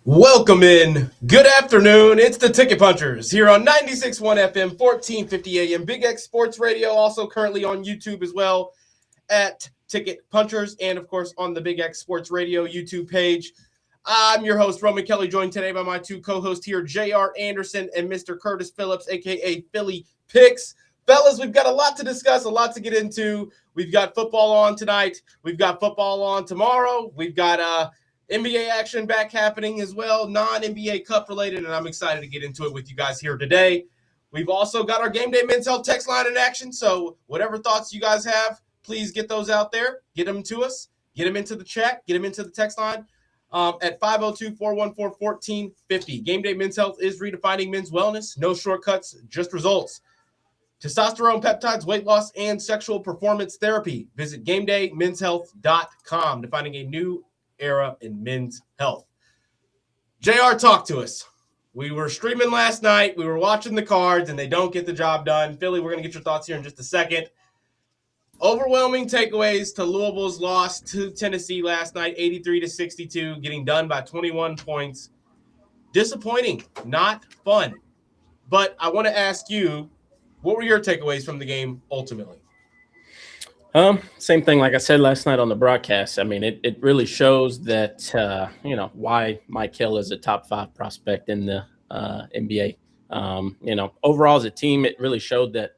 Welcome in. Good afternoon. It's the Ticket Punchers here on 96.1 FM, 1450 AM, Big X Sports Radio, also currently on YouTube as well at Ticket Punchers, and of course on the Big X Sports Radio YouTube page. I'm your host, Roman Kelly, joined today by my two co-hosts here, JR Anderson and Mr. Curtis Phillips, aka Philly Picks. Fellas, we've got a lot to discuss, a lot to get into. We've got football on tonight. We've got football on tomorrow. We've got NBA action back happening as well, non-NBA Cup related, and I'm excited to get into it with you guys here today. We've also got our Game Day Men's Health text line in action, so whatever thoughts you guys have, please get those out there. Get them to us. Get them into the chat. Get them into the text line at 502-414-1450. Game Day Men's Health is redefining men's wellness. No shortcuts, just results. Testosterone, peptides, weight loss, and sexual performance therapy. Visit GameDayMen'sHealth.com to finding a new era in men's health. JR, talk to us. We were streaming last night. We were watching the Cards, and they don't get the job done. Philly, we're going to get your thoughts here in just a second. Overwhelming takeaways to Louisville's loss to Tennessee last night, 83-62, getting done by 21 points. Disappointing, not fun. But I want to ask you, what were your takeaways from the game ultimately? Same thing like I said last night on the broadcast. I mean, it really shows that, why Mike Hill is a top 5 prospect in the NBA. Overall as a team, it really showed that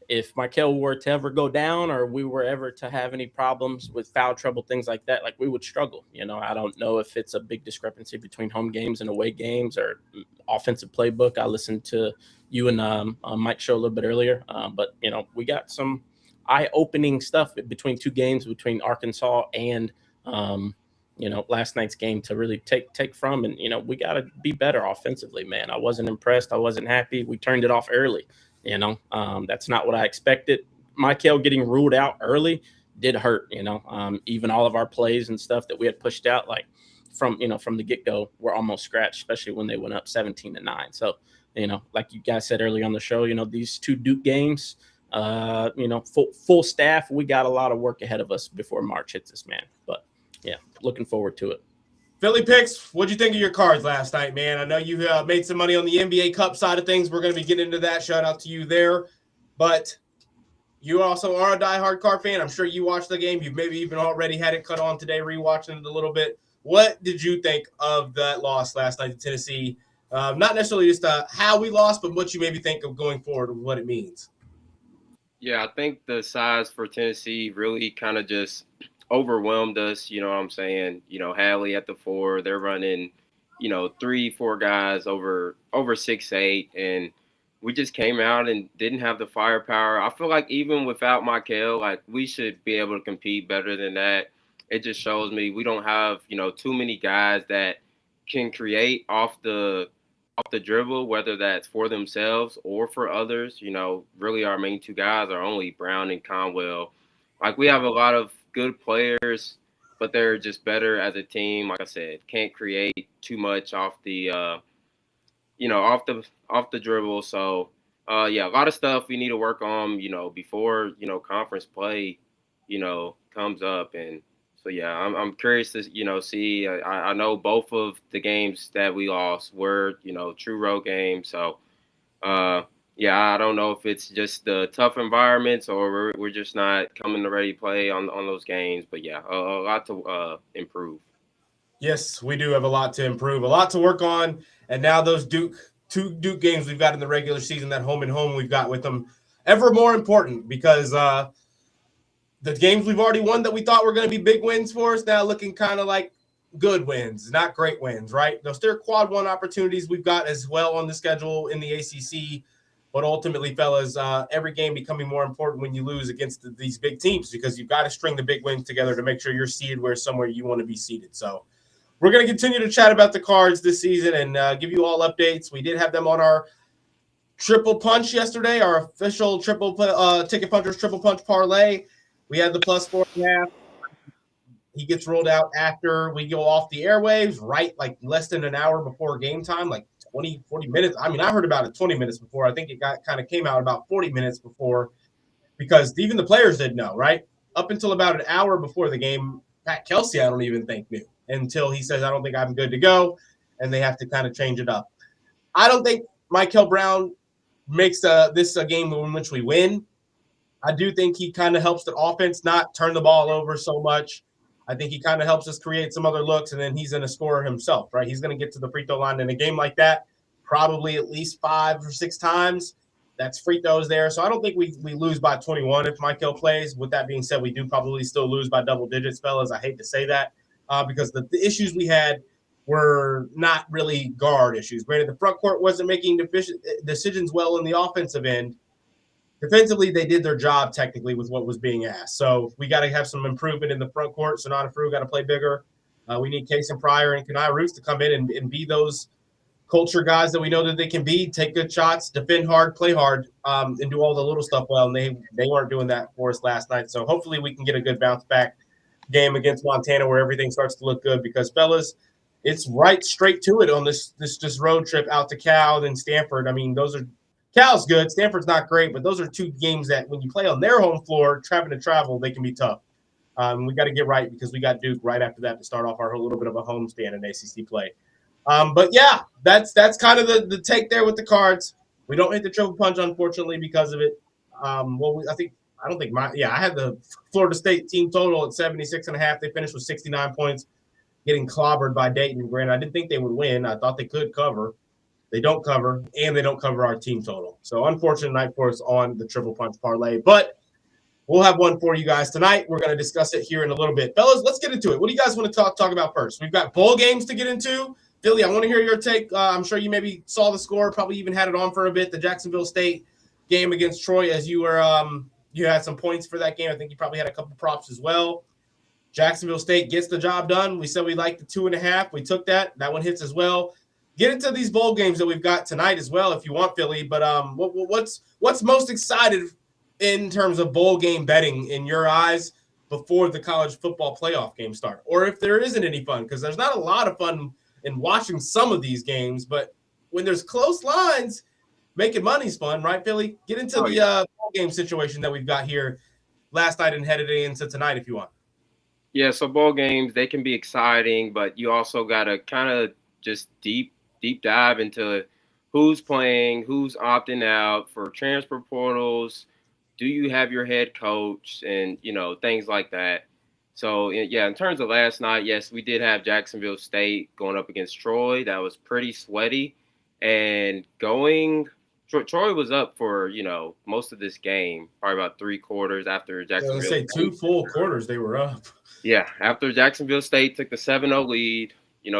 if Michael were to ever go down or we were ever to have any problems with foul trouble, things like that, like we would struggle. I don't know if it's a big discrepancy between home games and away games or offensive playbook. I listened to you and Mike's show a little bit earlier, but we got some eye-opening stuff between two games, between Arkansas and last night's game to really take from. And we got to be better offensively, man. I wasn't impressed. I wasn't happy. We turned it off early. That's not what I expected. Michael getting ruled out early did hurt. Even all of our plays and stuff that we had pushed out, like from the get-go, were almost scratched, especially when they went up 17-9. So like you guys said earlier on the show, these two Duke games, full staff, we got a lot of work ahead of us before March hits us, man. But yeah, looking forward to it. Philly Picks, what'd you think of your Cards last night, man? I know you made some money on the NBA Cup side of things. We're going to be getting into that. Shout out to you there. But you also are a diehard Card fan. I'm sure you watched the game. You've maybe even already had it cut on today, rewatching it a little bit. What did you think of that loss last night to Tennessee? Not necessarily just how we lost, but what you maybe think of going forward and what it means. Yeah, I think the size for Tennessee really kind of just overwhelmed us. You know what I'm saying? Hadley at the 4, they're running, 3-4 guys over 6'8", and we just came out and didn't have the firepower. I feel like even without Michael, like we should be able to compete better than that. It just shows me we don't have, too many guys that can create off the dribble, whether that's for themselves or for others. Really our main 2 guys are only Brown and Conwell. Like we have a lot of good players, but they're just better as a team. Like I said, can't create too much off the off the dribble. So a lot of stuff we need to work on, before conference play, comes up. And so I'm curious to see. I know both of the games that we lost were true road games. So I don't know if it's just the tough environments or we're just not coming to ready play on those games. But a lot to improve. Yes, we do have a lot to improve, a lot to work on. And now those two Duke games we've got in the regular season, that home and home we've got with them, ever more important because the games we've already won that we thought were going to be big wins for us now looking kind of like good wins, not great wins, right? Those still quad one opportunities we've got as well on the schedule in the ACC. But ultimately, fellas, every game becoming more important when you lose against these big teams because you've got to string the big wins together to make sure you're seated where somewhere you want to be seated. So we're going to continue to chat about the Cards this season and give you all updates. We did have them on our Triple Punch yesterday, our official Ticket Punchers Triple Punch parlay. We had the plus 4.5. He gets rolled out after we go off the airwaves, right? Like less than an hour before game time, like 20, 40 minutes. I mean, I heard about it 20 minutes before. I think it came out about 40 minutes before because even the players didn't know, right? Up until about an hour before the game, Pat Kelsey, I don't even think knew until he says, I don't think I'm good to go. And they have to kind of change it up. I don't think Michael Brown makes this a game in which we win. I do think he kind of helps the offense not turn the ball over so much. I think he kind of helps us create some other looks, and then he's going to score himself, right? He's going to get to the free throw line in a game like that probably at least 5 or 6 times. That's free throws there. So I don't think we lose by 21 if Michael plays. With that being said, we do probably still lose by double digits, fellas. I hate to say that because the issues we had were not really guard issues. Granted, the front court wasn't making decisions well in the offensive end. Defensively, they did their job technically with what was being asked. So we got to have some improvement in the front court. Sonata Frew got to play bigger. We need Case and Pryor and Kenai Roots to come in and be those culture guys that we know that they can be, take good shots, defend hard, play hard, and do all the little stuff well. And they weren't doing that for us last night. So hopefully we can get a good bounce back game against Montana where everything starts to look good because, fellas, it's right straight to it on this road trip out to Cal and Stanford. I mean, those are – Cal's good. Stanford's not great, but those are 2 games that when you play on their home floor, having to travel, they can be tough. We got to get right because we got Duke right after that to start off our little bit of a homestand in ACC play. But yeah, that's kind of the take there with the Cards. We don't hit the triple punch unfortunately because of it. I had the Florida State team total at 76.5. They finished with 69 points, getting clobbered by Dayton. Granted, I didn't think they would win. I thought they could cover. They don't cover, and they don't cover our team total. So unfortunate night for us on the triple punch parlay. But we'll have one for you guys tonight. We're going to discuss it here in a little bit. Fellas, let's get into it. What do you guys want to talk about first? We've got bowl games to get into. Philly, I want to hear your take. I'm sure you maybe saw the score, probably even had it on for a bit. The Jacksonville State game against Troy, as you were you had some points for that game. I think you probably had a couple props as well. Jacksonville State gets the job done. We said we liked the 2.5. We took that. That one hits as well. Get into these bowl games that we've got tonight as well, if you want, Philly. But what's most excited in terms of bowl game betting in your eyes before the college football playoff games start, or if there isn't any fun? Because there's not a lot of fun in watching some of these games, but when there's close lines, making money's fun, right, Philly? Get into the bowl game situation that we've got here last night and headed into tonight, if you want. Yeah, so bowl games, they can be exciting, but you also got to kind of just deep dive into who's playing, who's opting out for transfer portals. Do you have your head coach and, things like that. So, yeah, in terms of last night, yes, we did have Jacksonville State going up against Troy. That was pretty sweaty. And Troy was up for, most of this game, probably about 3 quarters after Jacksonville. I was going to say 2 full quarters they were up. Yeah, after Jacksonville State took the 7-0 lead,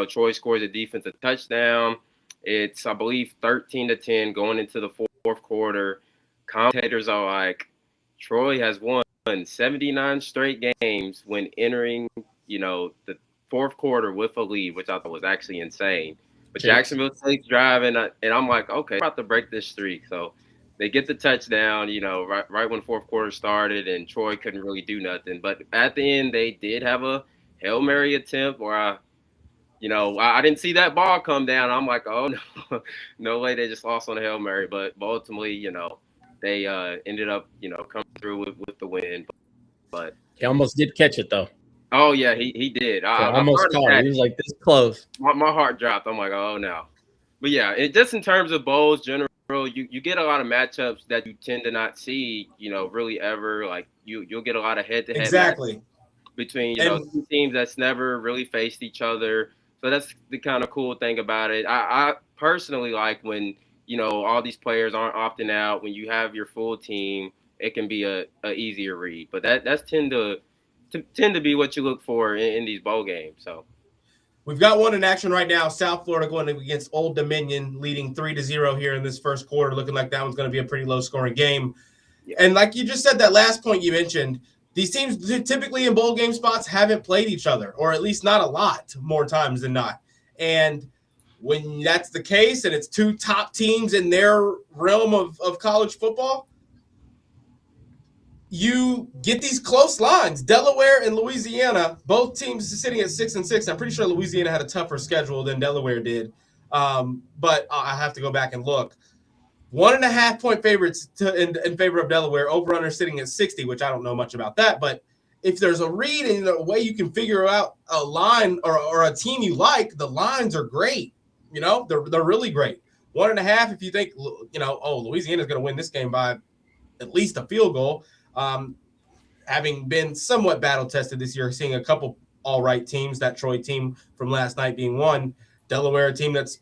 Troy scores a defensive touchdown. It's, I believe, 13-10 going into the 4th quarter. Commentators are like, Troy has won 79 straight games when entering, the 4th quarter with a lead, which I thought was actually insane. But Jacksonville State's driving, and I'm like, okay, about to break this streak. So they get the touchdown, right when 4th quarter started, and Troy couldn't really do nothing. But at the end, they did have a Hail Mary attempt where I didn't see that ball come down. I'm like, oh, no, no way they just lost on a Hail Mary. But ultimately, they ended up, coming through with the win. But he almost did catch it, though. Oh, yeah, he did. I almost caught it. He was like this close. My heart dropped. I'm like, oh, no. But, yeah, just in terms of bowls, general, you get a lot of matchups that you tend to not see, really ever. Like, you'll get a lot of head-to-head. Exactly. Matchups. between, two teams that's never really faced each other. So that's the kind of cool thing about it. I personally like when, all these players aren't opting out. When you have your full team, it can be a easier read. But that's tend to be what you look for in these bowl games. So we've got one in action right now. South Florida going against Old Dominion, leading 3-0 here in this first quarter. Looking like that one's going to be a pretty low-scoring game. Yeah. And like you just said, that last point you mentioned, these teams typically in bowl game spots haven't played each other, or at least not a lot more times than not. And when that's the case and it's two top teams in their realm of college football, you get these close lines. Delaware and Louisiana, both teams sitting at 6-6. I'm pretty sure Louisiana had a tougher schedule than Delaware did, but I have to go back and look. 1.5-point favorites in favor of Delaware. Over-under sitting at 60, which I don't know much about that. But if there's a read and a way you can figure out a line or a team you like, the lines are great. They're really great. 1.5 if you think, Louisiana's going to win this game by at least a field goal. Having been somewhat battle-tested this year, seeing a couple all-right teams, that Troy team from last night being one. Delaware, a team that's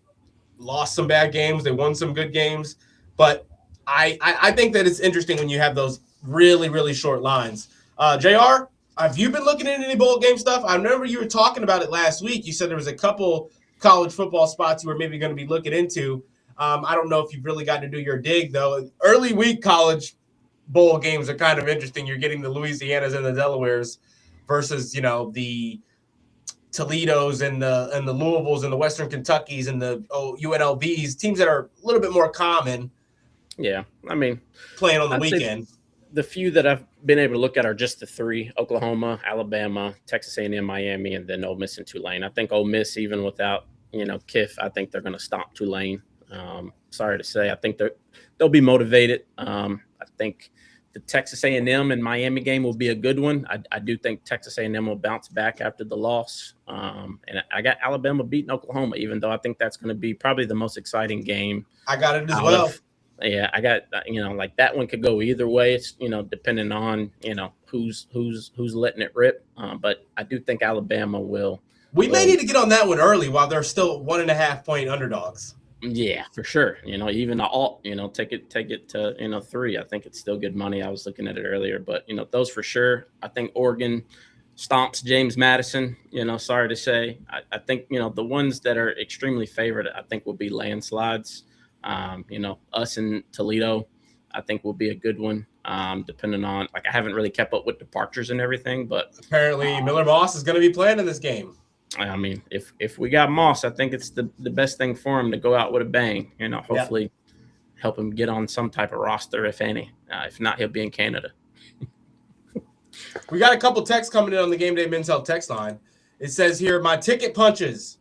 lost some bad games. They won some good games. But I think that it's interesting when you have those really, really short lines. JR, have you been looking at any bowl game stuff? I remember you were talking about it last week. You said there was a couple college football spots you were maybe going to be looking into. I don't know if you've really got to do your dig, though. Early week college bowl games are kind of interesting. You're getting the Louisianas and the Delawares versus, the Toledos and the Louisvilles and the Western Kentuckys and the UNLVs, teams that are a little bit more common. Yeah, I mean, playing on the weekend. The few that I've been able to look at are just the three: Oklahoma, Alabama, Texas A&M, Miami, and then Ole Miss and Tulane. I think Ole Miss, even without Kiff, I think they're going to stomp Tulane. Sorry to say, I think they'll be motivated. I think the Texas A&M and Miami game will be a good one. I do think Texas A&M will bounce back after the loss. And I got Alabama beating Oklahoma, even though I think that's going to be probably the most exciting game. I got it as well. Yeah, I got, like that one could go either way. It's, depending on, who's letting it rip. But I do think Alabama will. We may need to get on that one early while they're still 1.5-point underdogs. Yeah, for sure. Even alt, take it to, 3. I think it's still good money. I was looking at it earlier, but, those for sure. I think Oregon stomps James Madison, sorry to say. I think, the ones that are extremely favored, I think will be landslides. Us in Toledo, I think will be a good one. Depending on, I haven't really kept up with departures and everything, but apparently Miller Moss is going to be playing in this game. I mean, if we got Moss, I think it's the best thing for him to go out with a bang. Hopefully help him get on some type of roster, if any. If not, he'll be in Canada. We got a couple texts coming in on the Game Day Men's Health text line. It says here, my ticket punches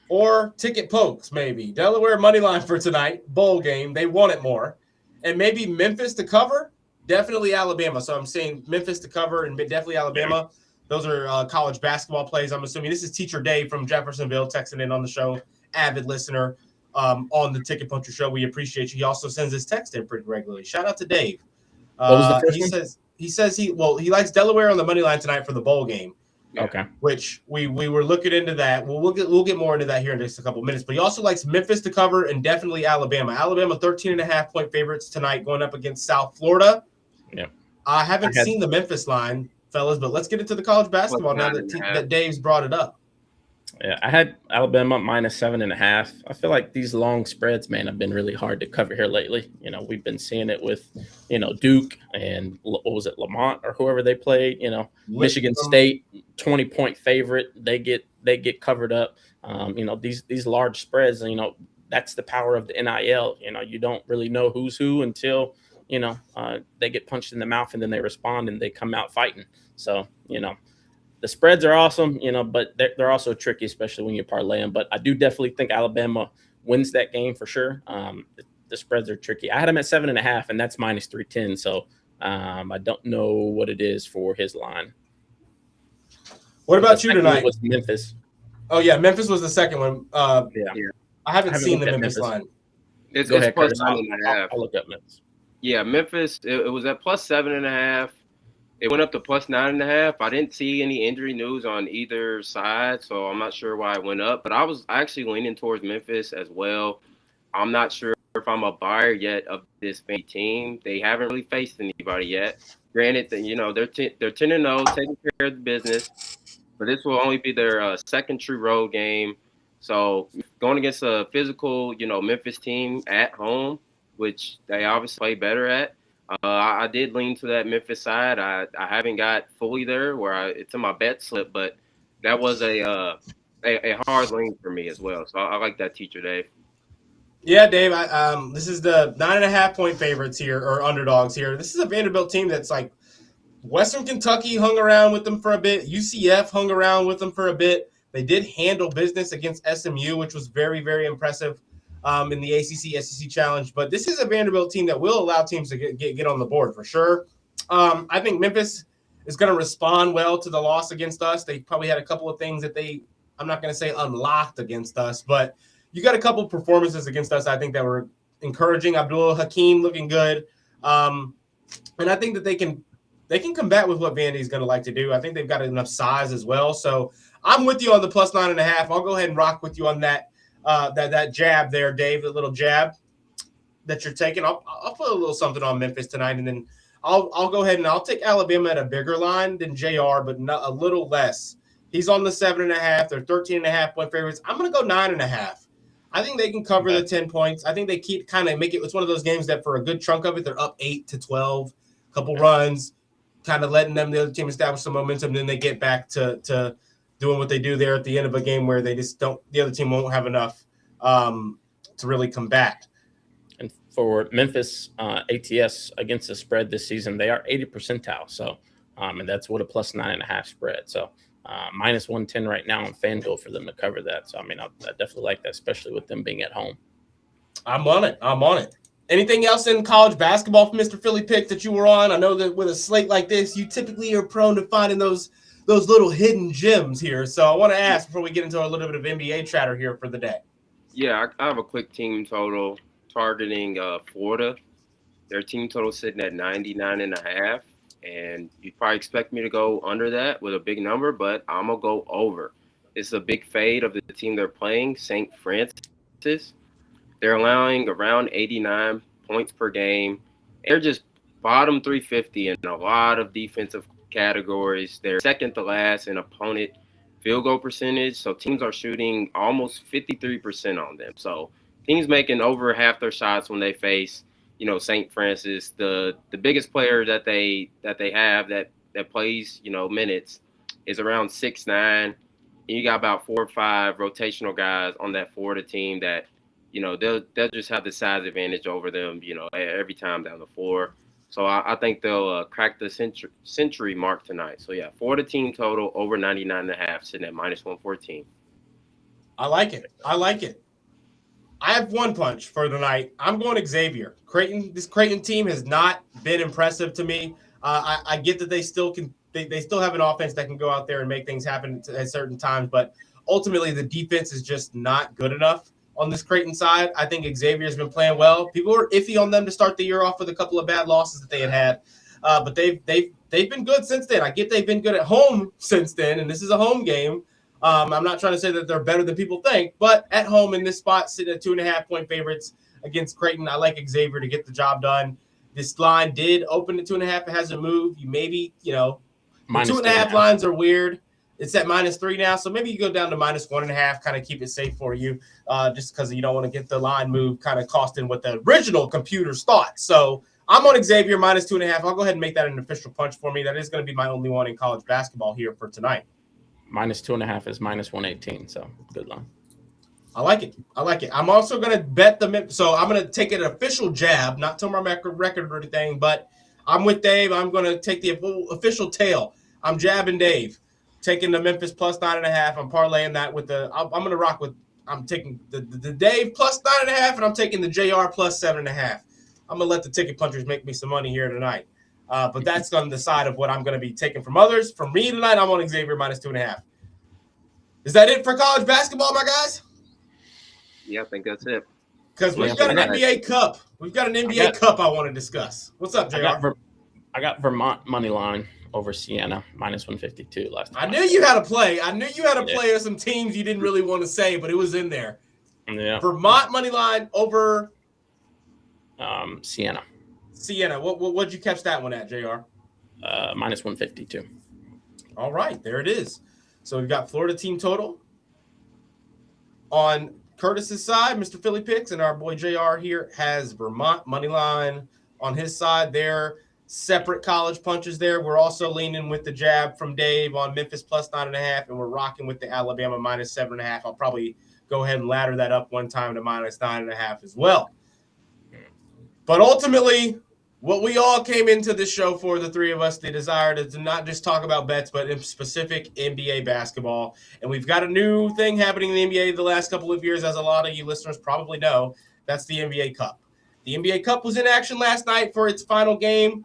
or ticket pokes, maybe. Delaware money line for tonight, bowl game. They want it more. And maybe Memphis to cover, definitely Alabama. So I'm saying Memphis to cover and definitely Alabama. Those are college basketball plays, I'm assuming. This is Teacher Dave from Jeffersonville texting in on the show, avid listener on the Ticket Puncher Show. We appreciate you. He also sends his text in pretty regularly. Shout out to Dave. What was the first one? He says he likes Delaware on the money line tonight for the bowl game. Okay. Which we were looking into that. We'll get more into that here in just a couple minutes. But he also likes Memphis to cover and definitely Alabama. Alabama 13.5-point favorites tonight going up against South Florida. Yeah. I haven't seen the Memphis line, fellas, but let's get into the college basketball now that Dave's brought it up. Yeah, I had Alabama -7.5. I feel like these long spreads, man, have been really hard to cover here lately. We've been seeing it with, Duke and what was it, Lamont or whoever they played. Michigan State 20-point favorite. They get covered up. These large spreads. That's the power of the NIL. You don't really know who's who until they get punched in the mouth and then they respond and they come out fighting. So the spreads are awesome, but they're also tricky, especially when you parlay them. But I do definitely think Alabama wins that game for sure. The spreads are tricky. I had him at 7.5, and that's -310. So I don't know what it is for his line. What about you tonight? Was Memphis. Oh, yeah, Memphis was the second one. Yeah. I haven't seen the Memphis line. It's ahead, plus Curtis. 7.5. I'll look up Memphis. Yeah, Memphis, it was at plus 7.5. It went up to plus 9.5. I didn't see any injury news on either side, so I'm not sure why it went up. But I was actually leaning towards Memphis as well. I'm not sure if I'm a buyer yet of this team. They haven't really faced anybody yet. Granted, that they're 10-0, taking care of the business, but this will only be their second true road game. So going against a physical, Memphis team at home, which they obviously play better at. I did lean to that Memphis side. I haven't got fully there where it's in my bet slip, but that was a hard lean for me as well. So I like that teacher, Dave. Yeah, Dave. This is the 9.5-point favorites here, or underdogs here. This is a Vanderbilt team that's like Western Kentucky hung around with them for a bit. UCF hung around with them for a bit. They did handle business against SMU, which was very, very impressive in the ACC SEC Challenge. But this is a Vanderbilt team that will allow teams to get on the board for sure. I think Memphis is going to respond well to the loss against us. They probably had a couple of things that I'm not going to say unlocked against us, but you got a couple of performances against us, I think, that were encouraging. Abdul Hakim looking good. And I think that they can combat with what Vandy's going to like to do. I think they've got enough size as well. So I'm with you on the plus 9.5. I'll go ahead and rock with you on that that jab there, Dave, the little jab that you're taking. I'll put a little something on Memphis tonight, and then I'll go ahead and I'll take Alabama at a bigger line than JR, but not a little less. He's on the 7.5. They're 13.5-point favorites. I'm going to go 9.5. I think they can cover the 10 points. I think they keep kind of make it. It's one of those games that for a good chunk of it, they're up 8-12, a couple runs, kind of letting the other team establish some momentum. Then they get back to doing what they do there at the end of a game where they just don't. The other team won't have enough to really combat. And for Memphis ATS against the spread this season, they are 80th percentile. So, and that's what a plus 9.5 spread. So. Minus 110 right now on FanDuel for them to cover that. So, I mean, I definitely like that, especially with them being at home. I'm on it. Anything else in college basketball from Mr. Philly Pick that you were on? I know that with a slate like this, you typically are prone to finding those little hidden gems here. So I want to ask before we get into a little bit of NBA chatter here for the day. Yeah, I have a quick team total targeting Florida. Their team total sitting at 99.5. And you'd probably expect me to go under that with a big number, but I'm going to go over. It's a big fade of the team they're playing, St. Francis. They're allowing around 89 points per game. They're just bottom 350 in a lot of defensive categories. They're second to last in opponent field goal percentage. So teams are shooting almost 53% on them. So teams making over half their shots when they face St. Francis. The biggest player that they have that plays, minutes is around 6'9". And you got about 4 or 5 rotational guys on that Florida team that, they'll just have the size advantage over them, every time down the floor. So I think they'll crack the century mark tonight. So yeah, Florida team total over 99.5, sitting at minus 114. I like it. I have one punch for tonight. I'm going Xavier. This Creighton team has not been impressive to me. I get that they still have an offense that can go out there and make things happen at certain times, but ultimately the defense is just not good enough on this Creighton side. I think Xavier's been playing well. People were iffy on them to start the year off with a couple of bad losses that they had, but they've been good since then. I get they've been good at home since then, and this is a home game. I'm not trying to say that they're better than people think, but at home in this spot, sitting at 2.5-point favorites against Creighton. I like Xavier to get the job done. This line did open to 2.5. It hasn't moved. You maybe, 2.5 lines are weird. It's at -3 now, so maybe you go down to -1.5, kind of keep it safe for you, just because you don't want to get the line move kind of costing what the original computers thought. So I'm on Xavier -2.5. I'll go ahead and make that an official punch for me. That is going to be my only one in college basketball here for tonight. -2.5 is -118, so good line. I like it. I'm also going to bet so I'm going to take an official jab, not to my record or anything, but I'm with Dave. I'm going to take the official tail. I'm jabbing Dave, taking the Memphis +9.5. I'm parlaying that with I'm going to rock with, I'm taking the Dave +9.5, and I'm taking the JR +7.5. I'm going to let the ticket punchers make me some money here tonight. But that's on the side of what I'm going to be taking from others. From me tonight, I'm on Xavier -2.5. Is that it for college basketball, my guys? Yeah, I think that's it. Because we've got an NBA Cup. We've got an NBA Cup I want to discuss. What's up, JR? I got Vermont money line over Siena, -152 last time. I knew you had a play. I knew you had a play of some teams you didn't really want to say, but it was in there. Yeah. Vermont money line over Siena. Siena. What'd you catch that one at, JR? -152. All right, there it is. So we've got Florida team total on Curtis's side, Mr. Philly Picks, and our boy JR here has Vermont money line on his side. They're separate college punches there. We're also leaning with the jab from Dave on Memphis +9.5, and we're rocking with the Alabama -7.5. I'll probably go ahead and ladder that up one time to -9.5 as well. But ultimately, what we all came into this show for, the three of us, the desire to not just talk about bets, but in specific NBA basketball. And we've got a new thing happening in the NBA the last couple of years, as a lot of you listeners probably know. That's the NBA Cup. The NBA Cup was in action last night for its final game,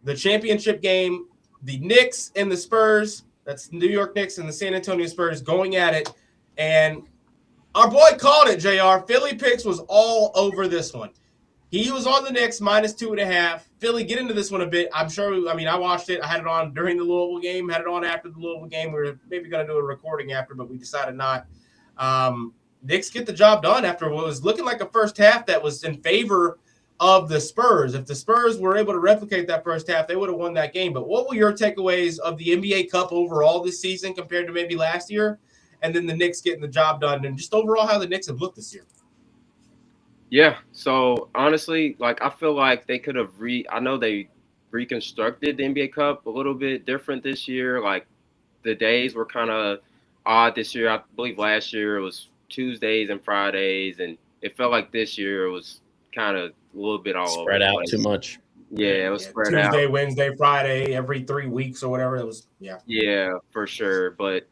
the championship game. The Knicks and the Spurs, that's New York Knicks and the San Antonio Spurs, going at it. And our boy called it, JR. Philly Picks was all over this one. He was on the Knicks -2.5. Philly, get into this one a bit. I'm sure, I watched it. I had it on during the Louisville game, had it on after the Louisville game. We were maybe going to do a recording after, but we decided not. Knicks get the job done after what was looking like a first half that was in favor of the Spurs. If the Spurs were able to replicate that first half, they would have won that game. But what were your takeaways of the NBA Cup overall this season compared to maybe last year? And then the Knicks getting the job done, and just overall how the Knicks have looked this year. Yeah, so honestly, I feel like they could have I know they reconstructed the NBA Cup a little bit different this year. Like, the days were kind of odd this year. I believe last year it was Tuesdays and Fridays, and it felt like this year it was kind of a little bit all spread over out the place. too much. Yeah, it was spread out. Tuesday, Wednesday, Friday, every 3 weeks or whatever. It was, Yeah, for sure. But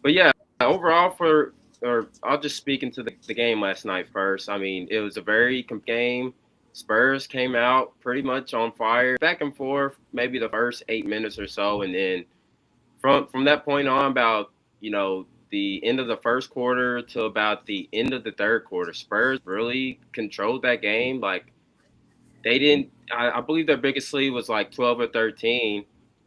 yeah, overall I'll just speak into the game last night first. It was a very game. Spurs came out pretty much on fire, back and forth, maybe the first 8 minutes or so. And then from that point on, about, the end of the first quarter to about the end of the third quarter, Spurs really controlled that game. Like, they didn't, I believe their biggest lead was like 12 or 13,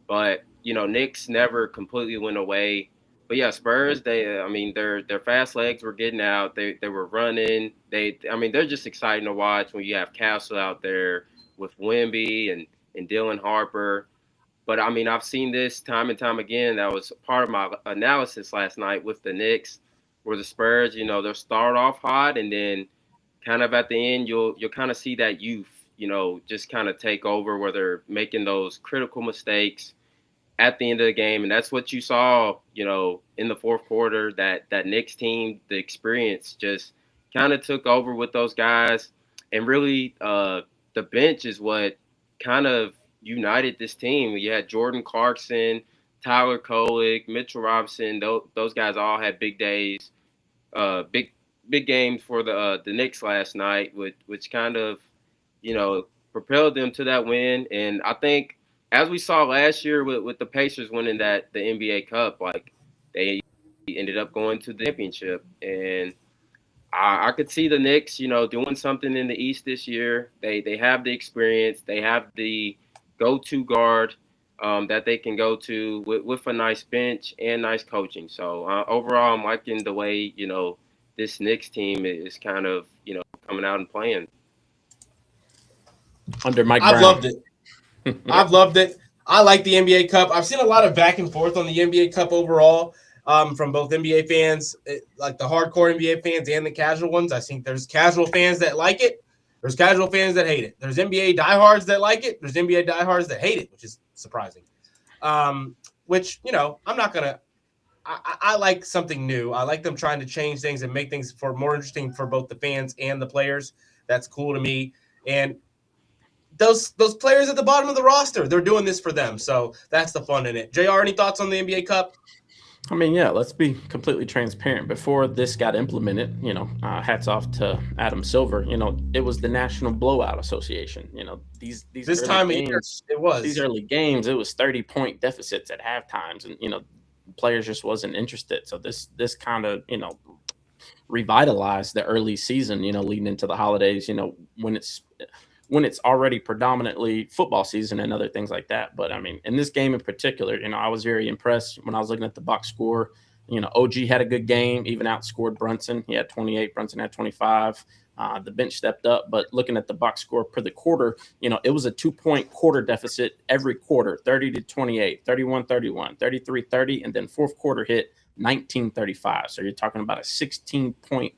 but, Knicks never completely went away. But yeah, Spurs, their fast legs were getting out. They were running. They're just exciting to watch when you have Castle out there with Wemby and Dylan Harper. But I've seen this time and time again. That was part of my analysis last night with the Knicks, where the Spurs, they'll start off hot, and then kind of at the end, you'll kind of see that youth, just kind of take over, where they're making those critical mistakes at the end of the game. And that's what you saw, in the fourth quarter, that Knicks team, the experience just kind of took over with those guys. And really, the bench is what kind of united this team. You had Jordan Clarkson, Tyler Kolek, Mitchell Robinson. Those guys all had big days, big games for the Knicks last night, which kind of, propelled them to that win. And I think, as we saw last year with the Pacers winning the NBA Cup, like, they ended up going to the championship. And I could see the Knicks, doing something in the East this year. They have the experience. They have the go-to guard that they can go to with a nice bench and nice coaching. So overall, I'm liking the way, this Knicks team is kind of, coming out and playing. Under Mike Brown. I've loved it. I've loved it. I like the NBA Cup. I've seen a lot of back and forth on the NBA Cup overall from both NBA fans, like the hardcore NBA fans and the casual ones. I think there's casual fans that like it. There's casual fans that hate it. There's NBA diehards that like it. There's NBA diehards that hate it, which is surprising. Which, I'm not going to – I like something new. I like them trying to change things and make things more interesting for both the fans and the players. That's cool to me. And those players at the bottom of the roster, they're doing this for them. So that's the fun in it. JR, any thoughts on the NBA Cup? Let's be completely transparent. Before this got implemented, hats off to Adam Silver. It was the National Blowout Association. These this time of year, it was these early games. It was 30-point deficits at halftimes, and players just wasn't interested. So this kind of revitalized the early season. Leading into the holidays. when it's already predominantly football season and other things like that. But I mean, in this game in particular, I was very impressed when I was looking at the box score. OG had a good game, even outscored Brunson. He had 28, Brunson had 25. The bench stepped up, but looking at the box score per the quarter, it was a 2-point quarter deficit every quarter, 30-28, 31-31, 33-30, and then fourth quarter hit 19-35. So you're talking about a 16-point,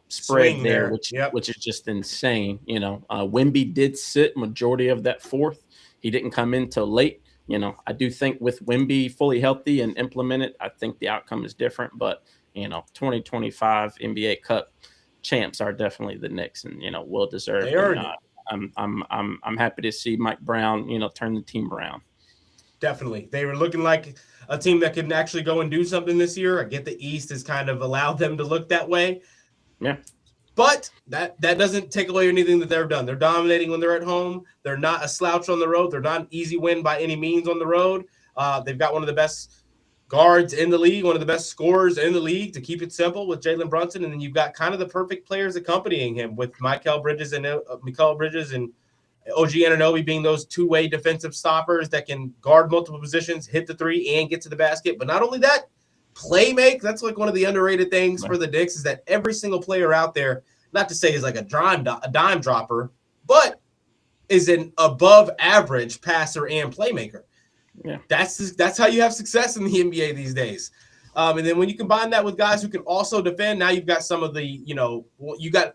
spread there, which is just insane. Wemby did sit majority of that fourth. He didn't come in till late. I do think with Wemby fully healthy and implemented, I think the outcome is different. But 2025 NBA Cup champs are definitely the Knicks, and well deserved. They earned it. I'm happy to see Mike Brown turn the team around. Definitely, they were looking like a team that can actually go and do something this year. I get the East has kind of allowed them to look that way. Yeah. But that doesn't take away anything that they've done. They're dominating when they're at home. They're not a slouch on the road. They're not an easy win by any means on the road. They've got one of the best guards in the league, one of the best scorers in the league, to keep it simple, with Jalen Brunson. And then you've got kind of the perfect players accompanying him with Mikal Bridges and OG Anunoby being those two-way defensive stoppers that can guard multiple positions, hit the three, and get to the basket. But not only that, play make. That's like one of the underrated things for the Knicks, is that every single player out there, not to say is like a dime dropper, but is an above average passer and playmaker. Yeah, that's how you have success in the NBA these days. And then when you combine that with guys who can also defend, now you've got some of the,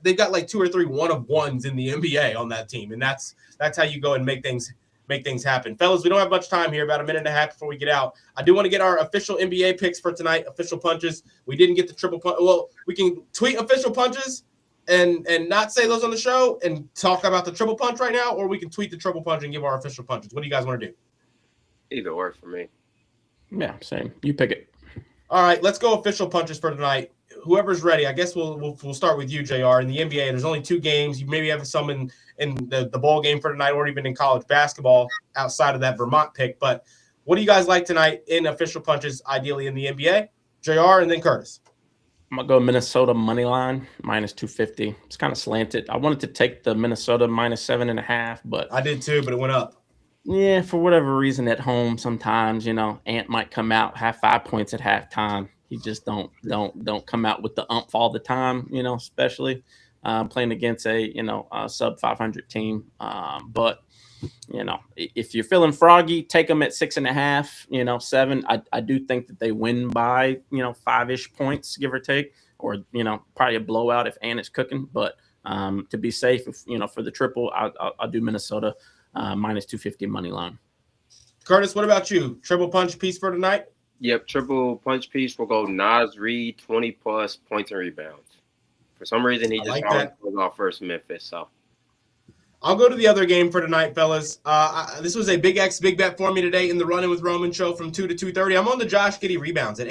they've got like 2 or 3 one-of-ones in the NBA on that team, and that's how you go and make things happen. Fellas, we don't have much time here, about a minute and a half before we get out. I do want to get our official NBA picks for tonight, official punches. We didn't get the triple punch. Well, we can tweet official punches and not say those on the show and talk about the triple punch right now, or we can tweet the triple punch and give our official punches. What do you guys want to do? Either works for me. Yeah, same. You pick it. All right, let's go official punches for tonight. Whoever's ready, I guess we'll start with you, JR. In the NBA, there's only 2 games. You maybe have some in the bowl game for tonight, or even in college basketball outside of that Vermont pick. But what do you guys like tonight in official punches, ideally in the NBA? JR, and then Curtis. I'm going to go Minnesota money line, -250. It's kind of slanted. I wanted to take the Minnesota -7.5, but I did too, but it went up. Yeah, for whatever reason at home, sometimes, Ant might come out, have 5 points at halftime. He just don't come out with the umph all the time, especially playing against a sub 500 team. But if you're feeling froggy, take them at 6.5, 7. I do think that they win by 5-ish points, give or take, or probably a blowout if Ant is cooking. But to be safe, for the triple, I'll do Minnesota. -250 money line. Curtis, what about you? Triple punch piece for tonight? Yep, triple punch piece. We'll go Naz Reid, 20+ points and rebounds. For some reason, he just always goes off first Memphis. So I'll go to the other game for tonight, fellas. This was a Big X big bet for me today in the Running with Roman show from 2 to 2:30. I'm on the Josh Giddey rebounds at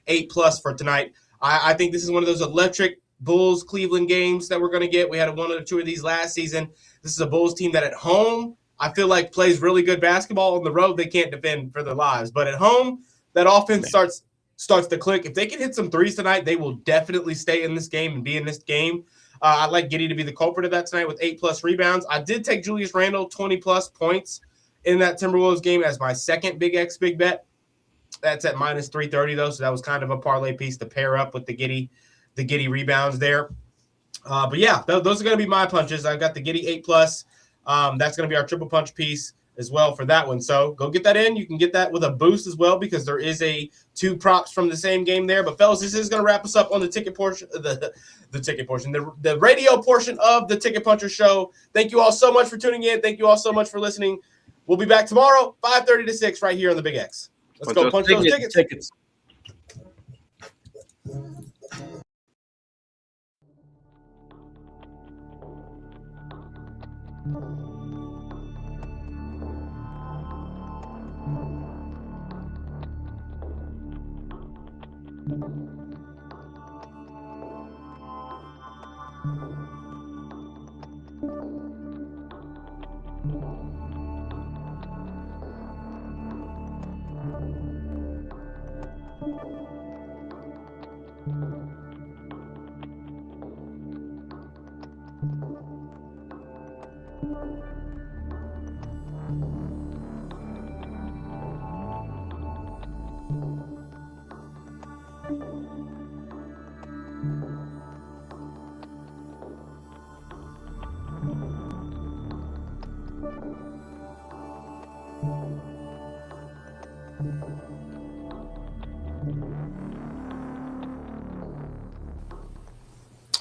8+ for tonight. I think this is one of those electric Bulls Cleveland games that we're going to get. We had 1 or 2 of these last season. This is a Bulls team that at home, I feel like, plays really good basketball. On the road, they can't defend for their lives. But at home, that offense starts to click. If they can hit some threes tonight, they will definitely stay in this game and be in this game. I'd like Giddey to be the culprit of that tonight with 8+ rebounds. I did take Julius Randle, 20+ points in that Timberwolves game as my second Big X big bet. That's at -330, though, so that was kind of a parlay piece to pair up with the Giddey rebounds there. But yeah, those are going to be my punches. I've got the Giddey 8+. That's going to be our triple punch piece as well for that one. So go get that in. You can get that with a boost as well, because there is 2 props from the same game there. But fellas, this is going to wrap us up on the ticket portion, the radio portion of the Ticket Puncher show. Thank you all so much for tuning in. Thank you all so much for listening. We'll be back tomorrow, 5:30 to 6, right here on the Big X. Let's go punch those tickets.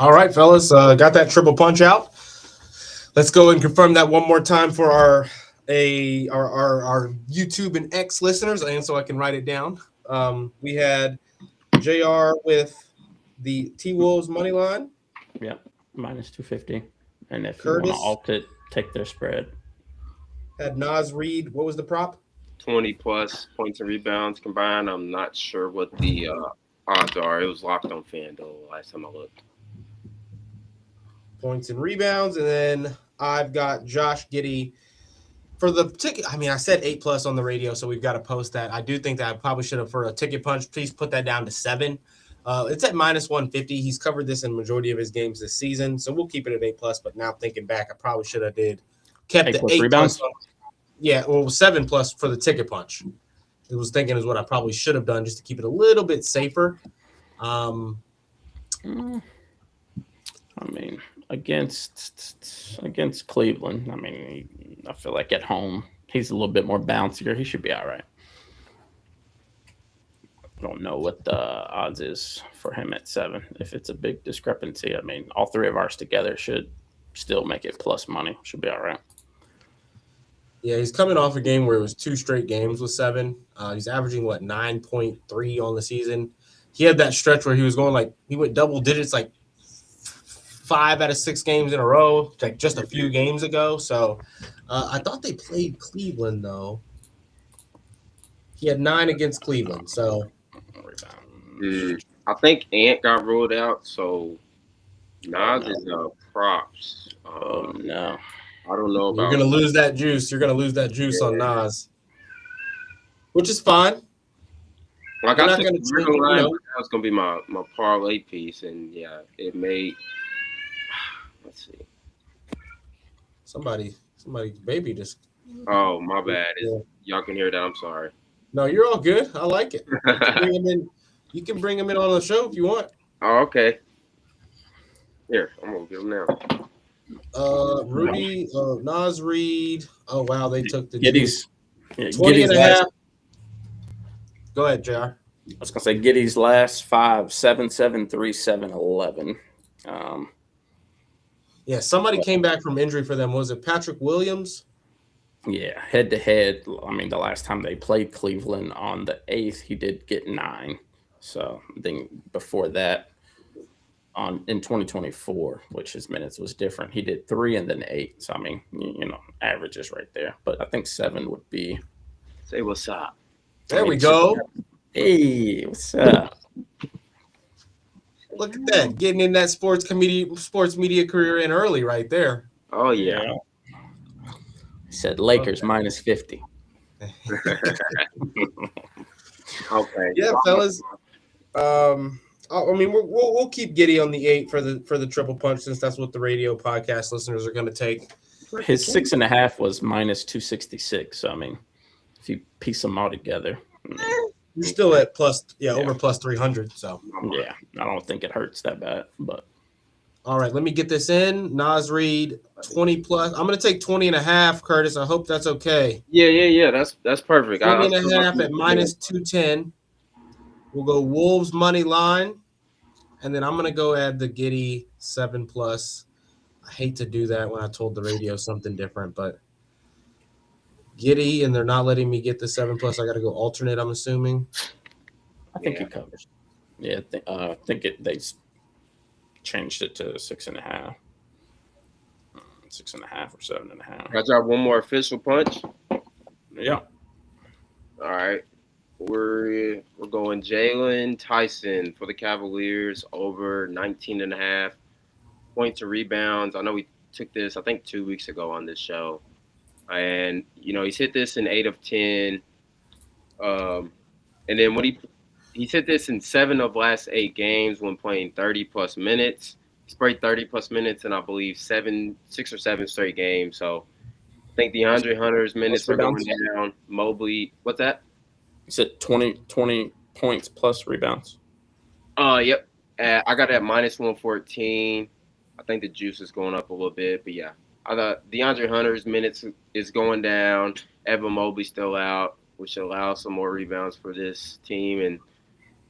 All right, fellas, got that triple punch out. Let's go and confirm that one more time for our YouTube and X listeners, and so I can write it down. We had JR with the T-Wolves money line. Yeah, minus 250. And if Curtis, you want to alt it, take their spread. Had Nas Reed. What was the prop? 20 plus points and rebounds combined. I'm not sure what the odds are. It was locked on FanDuel last time I looked. Points and rebounds, and then I've got Josh Giddey for the ticket. I mean, I said 8+ on the radio, so we've got to post that. I do think that I probably should have, for a ticket punch, please put that down to 7. It's at minus 150. He's covered this in the majority of his games this season, so we'll keep it at 8+. But now thinking back, I probably should have kept the 8+ rebounds. Yeah, well, 7+ for the ticket punch. It was thinking is what I probably should have done just to keep it a little bit safer. I mean, against Cleveland, I mean, I feel like at home he's a little bit more bouncier. He should be all right. I don't know what the odds is for him at 7. If it's a big discrepancy, I mean, all three of ours together should still make it plus money. Should be all right. Yeah, he's coming off a game where it was 2 straight games with 7. He's averaging, 9.3 on the season. He had that stretch where he was going he went double digits 5 out of 6 games in a row, just a few games ago. So I thought they played Cleveland, though. He had 9 against Cleveland. So I think Ant got ruled out, so Nas is props. No. I don't know about. You're going to lose that juice. You're going to lose that juice on Nas, which is fine. Like I said, that was going to be my parlay piece, and yeah, it made. Let's see. Somebody's baby just. Oh, my bad. Y'all can hear that. I'm sorry. No, you're all good. I like it. You can bring him in on the show if you want. Oh, okay. Here, I'm gonna get him now. Rudy, Nas Reed. Oh wow, they took the Giddey's. 20 and a half. Go ahead, JR. I was gonna say Giddey's last 5, 7, 7, 3, 7, 11. Yeah, somebody came back from injury for them. Was it Patrick Williams? Yeah, head to head. I mean, the last time they played Cleveland on the 8th, he did get 9. So then before that, in 2024, which his minutes was different, he did 3 and then 8. So I mean, averages right there. But I think 7 would be. Say what's up. There we go. Hey, what's up? Look at that, getting in that sports media career in early right there. Oh yeah. He said Lakers minus 50. Okay. Yeah, fellas. I mean, we'll keep Giddey on the 8 for the triple punch, since that's what the radio podcast listeners are going to take. His 6.5 was minus 266. So I mean, if you piece them all together, you're still at over plus 300. So yeah, I don't think it hurts that bad. But all right, let me get this in. Nas Reed 20 plus. I'm going to take 20 and a half, Curtis. I hope that's okay. Yeah. That's perfect. 20 and a half at minus 210. We'll go Wolves money line, and then I'm going to go add the Giddey 7+. I hate to do that when I told the radio something different, but Giddey, and they're not letting me get the 7+. I got to go alternate, I'm assuming. I think it covers. Yeah, I think they changed it to 6.5. 6.5 or 7.5. I drop one more official punch. Yeah. All right. We're going Jalen Tyson for the Cavaliers over 19.5 points or rebounds. I know we took this, I think, 2 weeks ago on this show. And, he's hit this in 8 of 10. And then when he's hit this in 7 of last 8 games when playing 30-plus minutes. He's played 30-plus minutes in, I believe, 6 or 7 straight games. So I think DeAndre Hunter's minutes are going down. Mobley, what's that? You said 20 points plus rebounds. Yep. I got that minus 114. I think the juice is going up a little bit, but yeah. I thought DeAndre Hunter's minutes is going down. Evan Mobley's still out, which allows some more rebounds for this team. And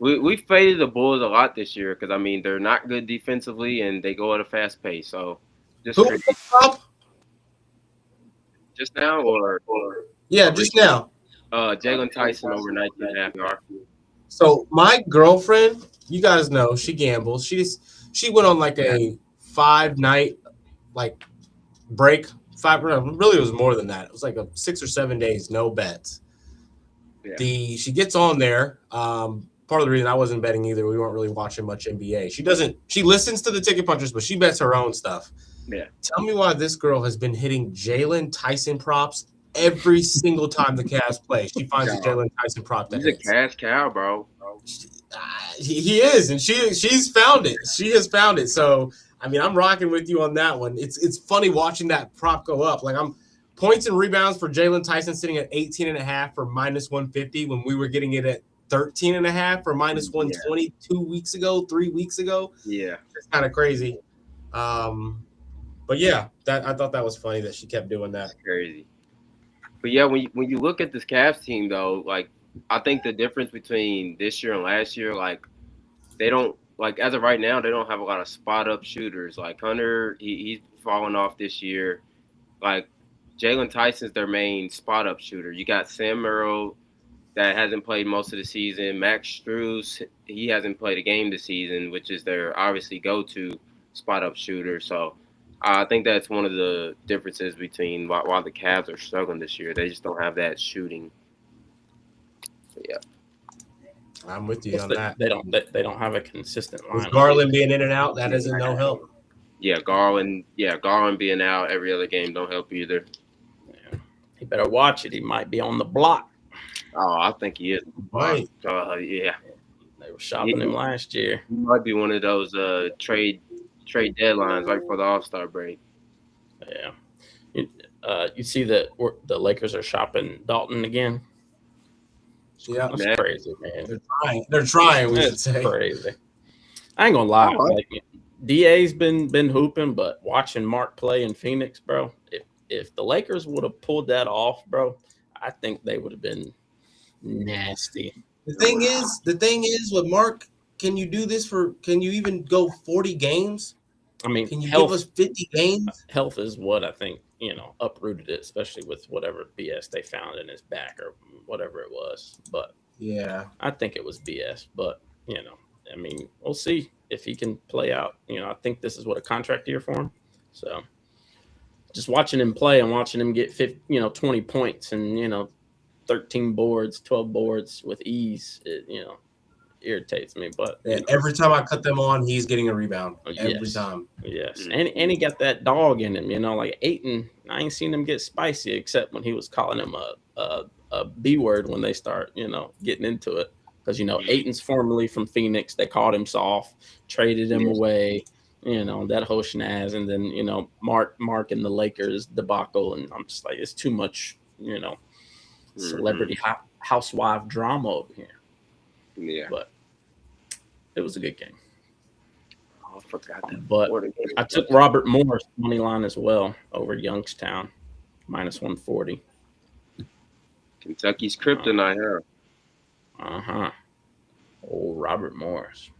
we faded the Bulls a lot this year because, I mean, they're not good defensively and they go at a fast pace. So just Who was up? just now or Yeah, just now. Jalen Tyson over 19.5 yards. So my girlfriend, you guys know, she gambles. She went on like a 5-night break. Really it was more than that. It was like a 6 or 7 days, no bets. Yeah. She gets on there. Part of the reason I wasn't betting either, we weren't really watching much NBA. She listens to the Ticket Punchers, but she bets her own stuff. Yeah. Tell me why this girl has been hitting Jalen Tyson props every single time the Cavs play. She finds a Jalen Tyson prop that He's a cash cow, bro. He is, and she's found it. She has found it. So I mean, I'm rocking with you on that one. It's funny watching that prop go up. Like I'm points and rebounds for Jalen Tyson sitting at 18.5 for minus 150 when we were getting it at 13.5 for minus 120 3 weeks ago. Yeah, it's kind of crazy. But yeah, I thought that was funny that she kept doing that. That's crazy. But yeah, when you look at this Cavs team though, like I think the difference between this year and last year, like they don't like as of right now, they don't have a lot of spot up shooters. Like Hunter, he's fallen off this year. Like Jalen Tyson's their main spot up shooter. You got Sam Merrill that hasn't played most of the season. Max Strus, he hasn't played a game this season, which is their obviously go-to spot up shooter. So I think that's one of the differences between why the Cavs are struggling this year. They just don't have that shooting. But yeah. I'm with you on that. They don't have a consistent line. With Garland being in and out, that isn't no help. Yeah, Garland being out every other game don't help either. Yeah. He better watch it. He might be on the block. Oh, I think he is. Right. Yeah. They were shopping him last year. He might be one of those trade deadlines right before the All-Star break. Yeah. You see that the Lakers are shopping Dalton again? Yeah, that's crazy, man. They're trying. We should It's say crazy. I ain't gonna lie. Like, DA's been hooping, but watching Mark play in Phoenix, bro. If the Lakers would have pulled that off, bro, I think they would have been nasty. The thing is with Mark, can you do this can you even go 40 games? I mean, can you give us 50 games? Health is what I think, uprooted it, especially with whatever BS they found in his back or whatever it was. But yeah, I think it was BS. But, I mean, we'll see if he can play out. I think this is what a contract year for him. So just watching him play and watching him get 20 points and, 13 boards, 12 boards with ease, it, irritates me. But every time I cut them on, he's getting a rebound. Every time. Yes. And he got that dog in him, like Ayton. I ain't seen him get spicy except when he was calling him a B word when they start, getting into it. Because, Ayton's formerly from Phoenix. They called him soft, traded him away, that whole shenanigans. And then, Mark and the Lakers debacle. And I'm just like, it's too much, celebrity housewife drama over here. Yeah. But it was a good game. Oh, I forgot that. But I took Robert Morris money line as well over Youngstown, minus 140. Kentucky's kryptonite here. Old Robert Morris.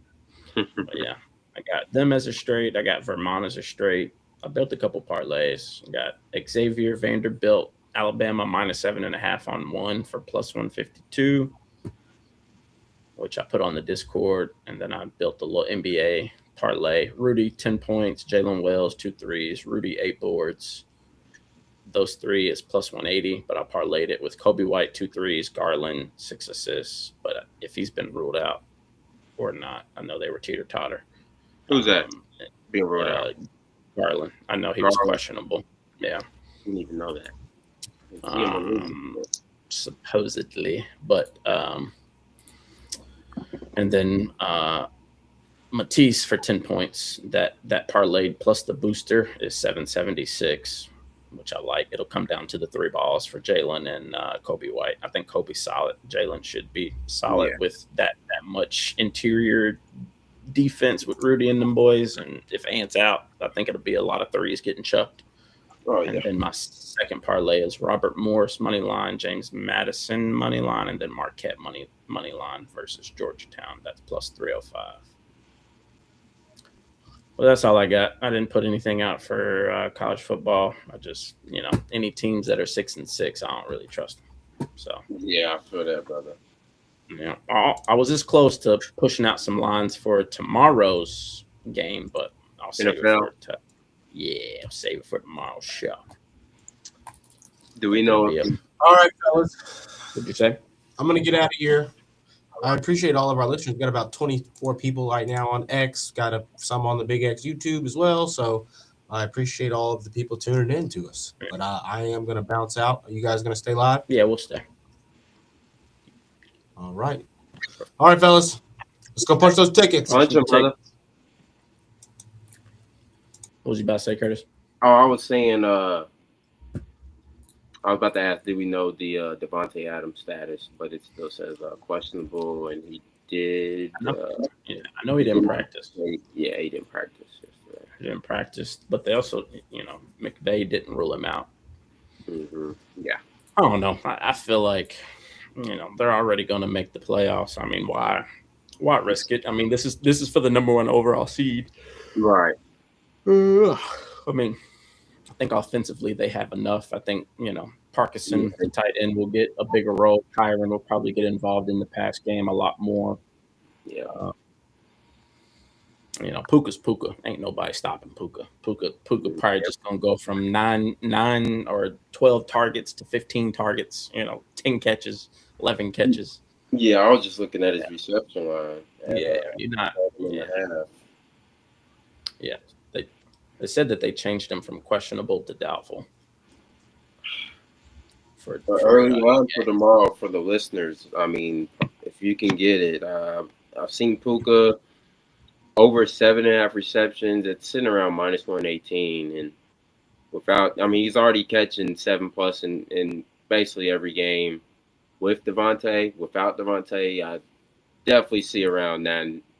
But yeah, I got them as a straight. I got Vermont as a straight. I built a couple parlays. I got Xavier Vanderbilt, Alabama minus 7.5 on 1 for plus 152. Which I put on the Discord, and then I built a little NBA parlay. Rudy, 10 points. Jalen Wells, 2 threes. Rudy, 8 boards. Those 3 is plus 180, but I parlayed it with Kobe White, 2 threes. Garland, 6 assists. But if he's been ruled out or not, I know they were teeter-totter. Who's that being ruled out? Garland. I know he was questionable. Yeah. I didn't even know that. Supposedly. But and then Matisse for 10 points. That parlayed plus the booster is 776, which I like. It'll come down to the 3 balls for Jalen and Kobe White. I think Kobe's solid. Jalen should be solid with that much interior defense with Rudy and them boys. And if Ant's out, I think it'll be a lot of threes getting chucked. Oh, and then my second parlay is Robert Morris money line, James Madison money line, and then Marquette money line versus Georgetown. That's plus 305. Well, that's all I got. I didn't put anything out for college football. I just, any teams that are 6-6, I don't really trust them. So yeah, I feel that, brother. Yeah, I was this close to pushing out some lines for tomorrow's game, but I'll save it for I'll save it for tomorrow's show. Do we know? All right, fellas. What'd you say? I'm gonna get out of here. I appreciate all of our listeners. We've got about 24 people right now on X. Got some on the Big X YouTube as well. So I appreciate all of the people tuning in to us. But I am gonna bounce out. Are you guys gonna stay live? Yeah, we'll stay. All right, fellas. Let's go punch those tickets. Punch them, brother. What was you about to say, Curtis? Oh, I was saying, I was about to ask, did we know the Devontae Adams status? But it still says questionable, and he did. I know he didn't practice. Yeah, he didn't practice. He didn't practice, but they also, McVay didn't rule him out. Mm-hmm. Yeah. I don't know. I feel like, they're already going to make the playoffs. I mean, why risk it? I mean, this is for the number 1 overall seed. Right. I mean, I think offensively they have enough. I think, Parkinson, the tight end, will get a bigger role. Kyron will probably get involved in the pass game a lot more. Yeah. Puka's Puka. Ain't nobody stopping Puka. Puka probably just gonna go from 9 or 12 targets to 15 targets. 10 catches, 11 catches. Yeah, I was just looking at his reception line. You're not. Yeah, they said that they changed him from questionable to doubtful. For early on for tomorrow for the listeners. I mean, if you can get it, I've seen Puka over 7.5 receptions. It's sitting around minus 118, and he's already catching 7+ in basically every game. With Devontae, without Devontae, I definitely see around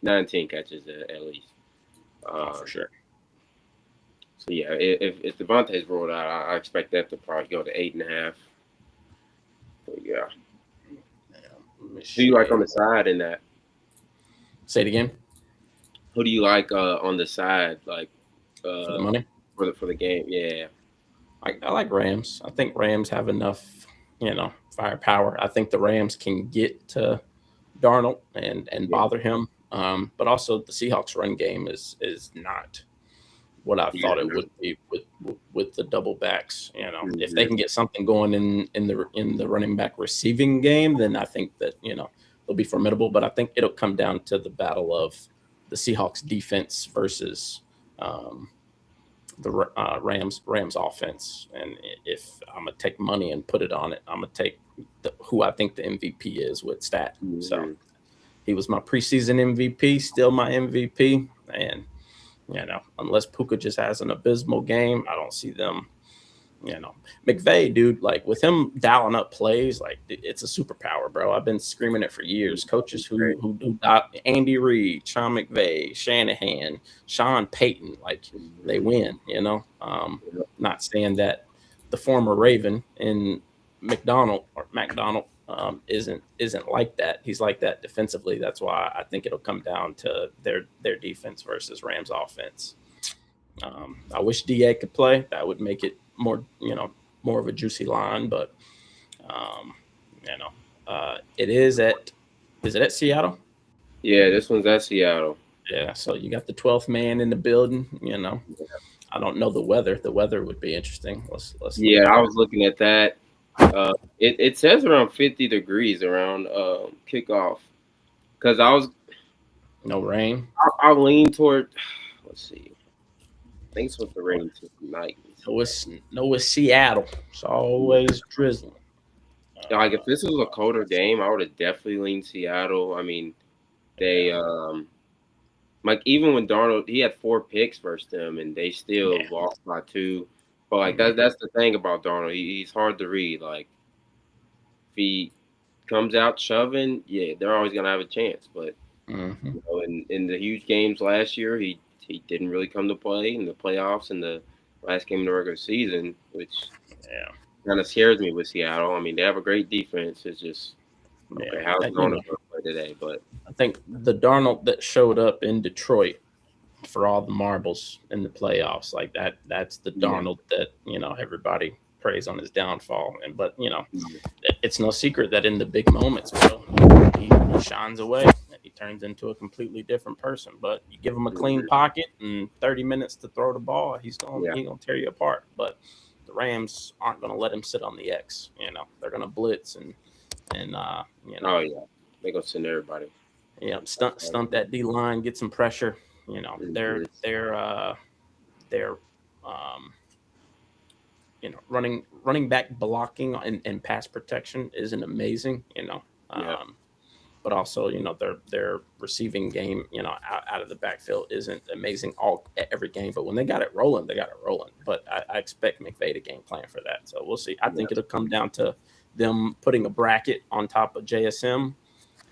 19 catches at least. For sure. So yeah, if Devontae's rolled out, I expect that to probably go to 8.5. But yeah. Who do you like on the side in that? Say it again. Who do you like on the side, like for the money for the game? Yeah, I like Rams. I think Rams have enough, firepower. I think the Rams can get to Darnold and bother him. But also the Seahawks run game is not what I thought it would be with the double backs. If they can get something going in the running back receiving game, then I think that they'll be formidable. But I think it'll come down to the battle of the Seahawks defense versus the Rams offense. And if I'm gonna take money and put it on it, I'm gonna take who I think the MVP is with Stat. Mm-hmm. So he was my preseason MVP, still my MVP, and unless Puka just has an abysmal game, I don't see them. McVay, dude, like with him dialing up plays, like it's a superpower, bro. I've been screaming it for years. Coaches who Andy Reid, Sean McVay, Shanahan, Sean Payton, like they win. Not saying that the former Raven in McDonald isn't like that. He's like that defensively. That's why I think it'll come down to their defense versus Rams offense. I wish DA could play. That would make it more of a juicy line, but is it at Seattle? Yeah, this one's at Seattle. Yeah, so you got the 12th man in the building. I don't know the weather. The weather would be interesting. Let's I was looking at that. It says around 50 degrees around kickoff. Because I was no rain. I lean toward. Let's see. I think it's with the rain tonight. No, it's Seattle. It's always drizzling. Like if this was a colder game, I would have definitely leaned Seattle. I mean, they like even when Darnold, he had 4 picks versus them, and they still lost by 2. But like that's the thing about Darnold. He's hard to read. Like if he comes out shoving, they're always gonna have a chance. But you know, in the huge games last year, he didn't really come to play in the playoffs and the last game of the regular season, which kind of scares me with Seattle. I mean, they have a great defense. It's just how's Darnold going to play today? But I think the Darnold that showed up in Detroit for all the marbles in the playoffs, like that's the Darnold that, you know, everybody praise on his downfall. But you know, it's no secret that in the big moments, bro, he shines away. He turns into a completely different person. But you give him a clean pocket and 30 minutes to throw the ball, he's gonna tear you apart. But the Rams aren't gonna let him sit on the X. You know, they're gonna blitz and you know. Oh yeah, they gonna send everybody. Yeah, stunt that D line, get some pressure. You know, they're you know, running back blocking and pass protection isn't amazing. You know, but also, you know, their receiving game, you know, out of the backfield isn't amazing every game. But when they got it rolling, they got it rolling. But I expect McVay to game plan for that. So we'll see. I think it'll come down to them putting a bracket on top of JSM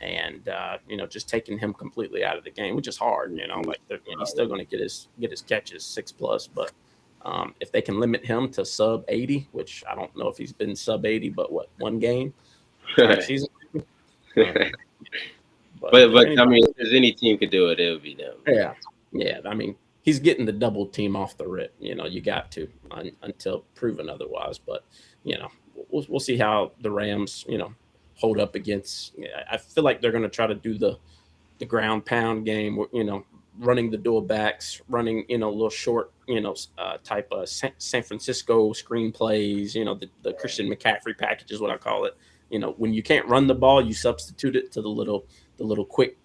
and, you know, just taking him completely out of the game, which is hard. You know, like he's still going to get his catches 6+. But if they can limit him to sub 80, which I don't know if he's been sub 80, but one game season. But I mean, if any team could do it, it would be them. Yeah. I mean, he's getting the double team off the rip. You know, you got to until proven otherwise. But you know, we'll see how the Rams, you know, hold up against. I feel like they're going to try to do the ground pound game. You know, running the dual backs, running, you know, a little short, you know, type of San Francisco screen plays. You know, the Christian McCaffrey package is what I call it. You know, when you can't run the ball, you substitute it to the little quick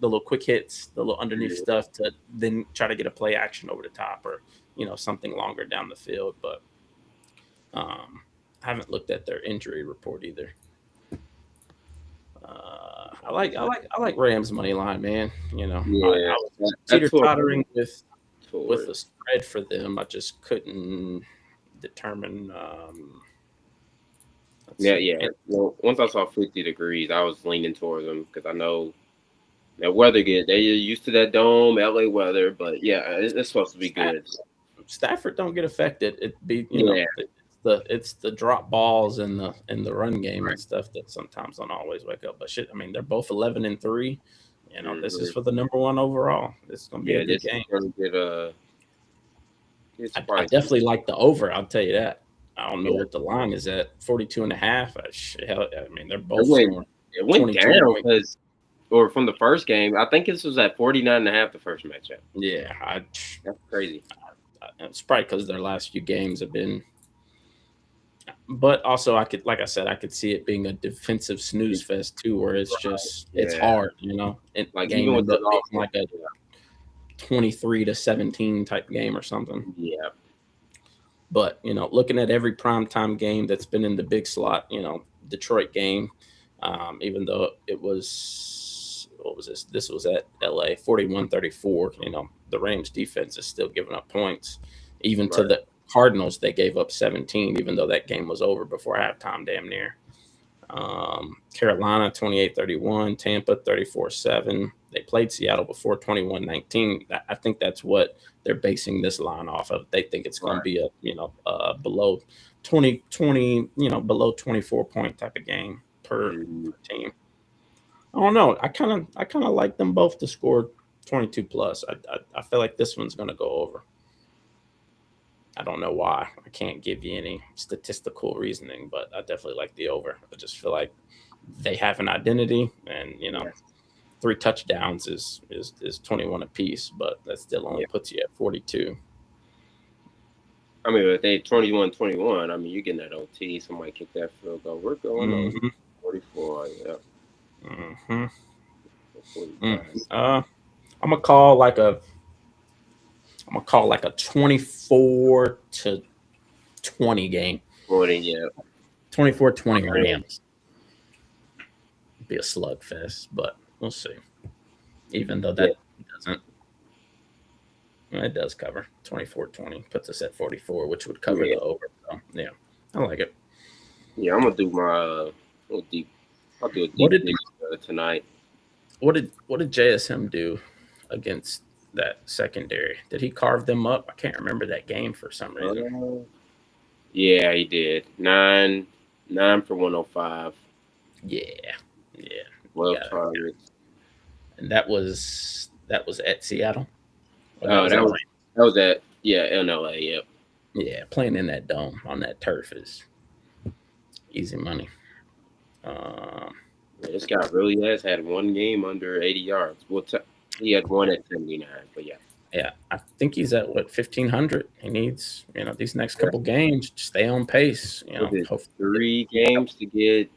hits, the little underneath stuff to then try to get a play action over the top or, you know, something longer down the field. But I haven't looked at their injury report either. I like Rams money line, man. You know, I was teeter-tottering with the spread for them. I just couldn't determine. Well, once I saw 50 degrees, I was leaning towards them because I know that weather good. They're used to that dome, LA weather, but it's supposed to be good. Stafford don't get affected. It's the drop balls and the run game and stuff that sometimes don't always wake up. But shit, I mean, they're both 11-3. You know, this is for the number 1 overall. This is gonna be a good game. I definitely like the over. I'll tell you that. I don't know what the line is at, 42.5. I mean, they're both. It went down because, or from the first game, I think this was at 49.5 the first matchup. Yeah, that's crazy. It's probably because their last few games have been. But also, I could see it being a defensive snooze fest too, where it's just it's hard, you know. Like game ends up being like a 23-17 type game or something. Yeah. But, you know, looking at every primetime game that's been in the big slot, you know, Detroit game, even though it was, what was this? This was at LA, 41-34. You know, the Rams defense is still giving up points. Even to the Cardinals, they gave up 17, even though that game was over before halftime, damn near. Carolina, 28-31. Tampa, 34-7. They played Seattle before, 21-19. I think that's what they're basing this line off of. They think it's going to be a below 20, you know, below 24 point type of game per team. I don't know. I kind of like them both to score 22+. I feel like this one's going to go over. I don't know why. I can't give you any statistical reasoning, but I definitely like the over. I just feel like they have an identity, and you know, 3 touchdowns is 21 apiece, but that still only puts you at 42. I mean, if they 21-21, I mean, you getting that OT, somebody kick that field goal. We're going on 44. I'm gonna call like a 24-20 game. 24-20 Rams. Be a slugfest, but we'll see. Even though that doesn't It does cover 24-20, puts us at 44, which would cover the over. So, yeah, I like it. Yeah, I'm gonna do my deep. I'll do a What deep did dig tonight. what did JSM do against that secondary? Did he carve them up? I can't remember that game for some reason. Yeah, he did. 9 for 105. Yeah. Well targets. And that was at Seattle. That was at NLA. Yep. Yeah, playing in that dome on that turf is easy money. This guy really has had one game under 80 yards. Well, he had one at 79, but yeah. Yeah, I think he's at 1,500. He needs, these next couple games, stay on pace. Hopefully 3 games to get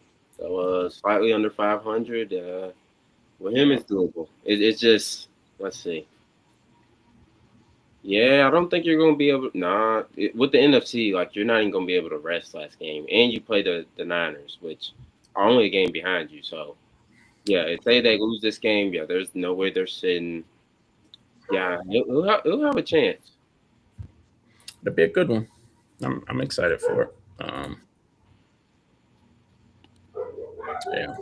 slightly under 500. With him, it's doable. It's just, let's see. Yeah, I don't think you're going to be able to. With the NFC, you're not even going to be able to rest last game. And you play the Niners, which are only a game behind you. So, yeah, if they lose this game, there's no way they're sitting. Yeah, he'll have a chance. It'll be a good one. I'm excited for it. Yeah.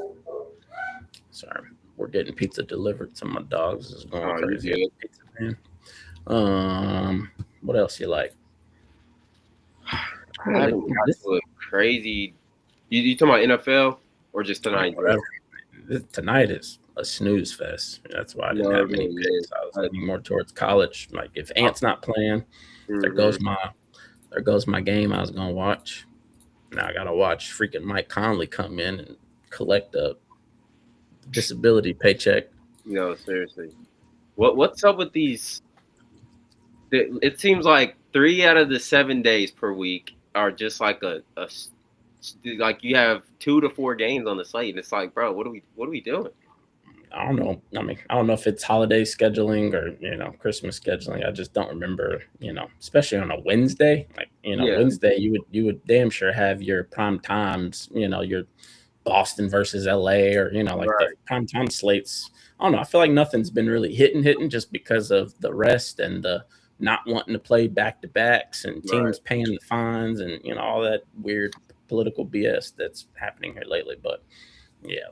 Sorry, we're getting pizza delivered. Some of my dogs is going crazy. Pizza, man. What else you like? This crazy. You talking about NFL or just tonight? Tonight is a snooze fest. That's why I didn't have many picks. I was leaning more towards college. Like if Ant's not playing, there goes my game I was gonna watch. Now I gotta watch freaking Mike Conley come in and collect a disability paycheck. No, seriously. What's up with these? It seems like 3 out of the 7 days per week are just like like you have 2 to 4 games on the slate, and it's like, bro, what are we doing? I don't know. I don't know if it's holiday scheduling or Christmas scheduling. I just don't remember. Especially on a Wednesday, Wednesday you would damn sure have your prime times. Your Boston versus LA or the prime time slates. I don't know. I feel like nothing's been really hitting just because of the rest and the not wanting to play back to backs and teams paying the fines and all that weird political BS that's happening here lately. But yeah,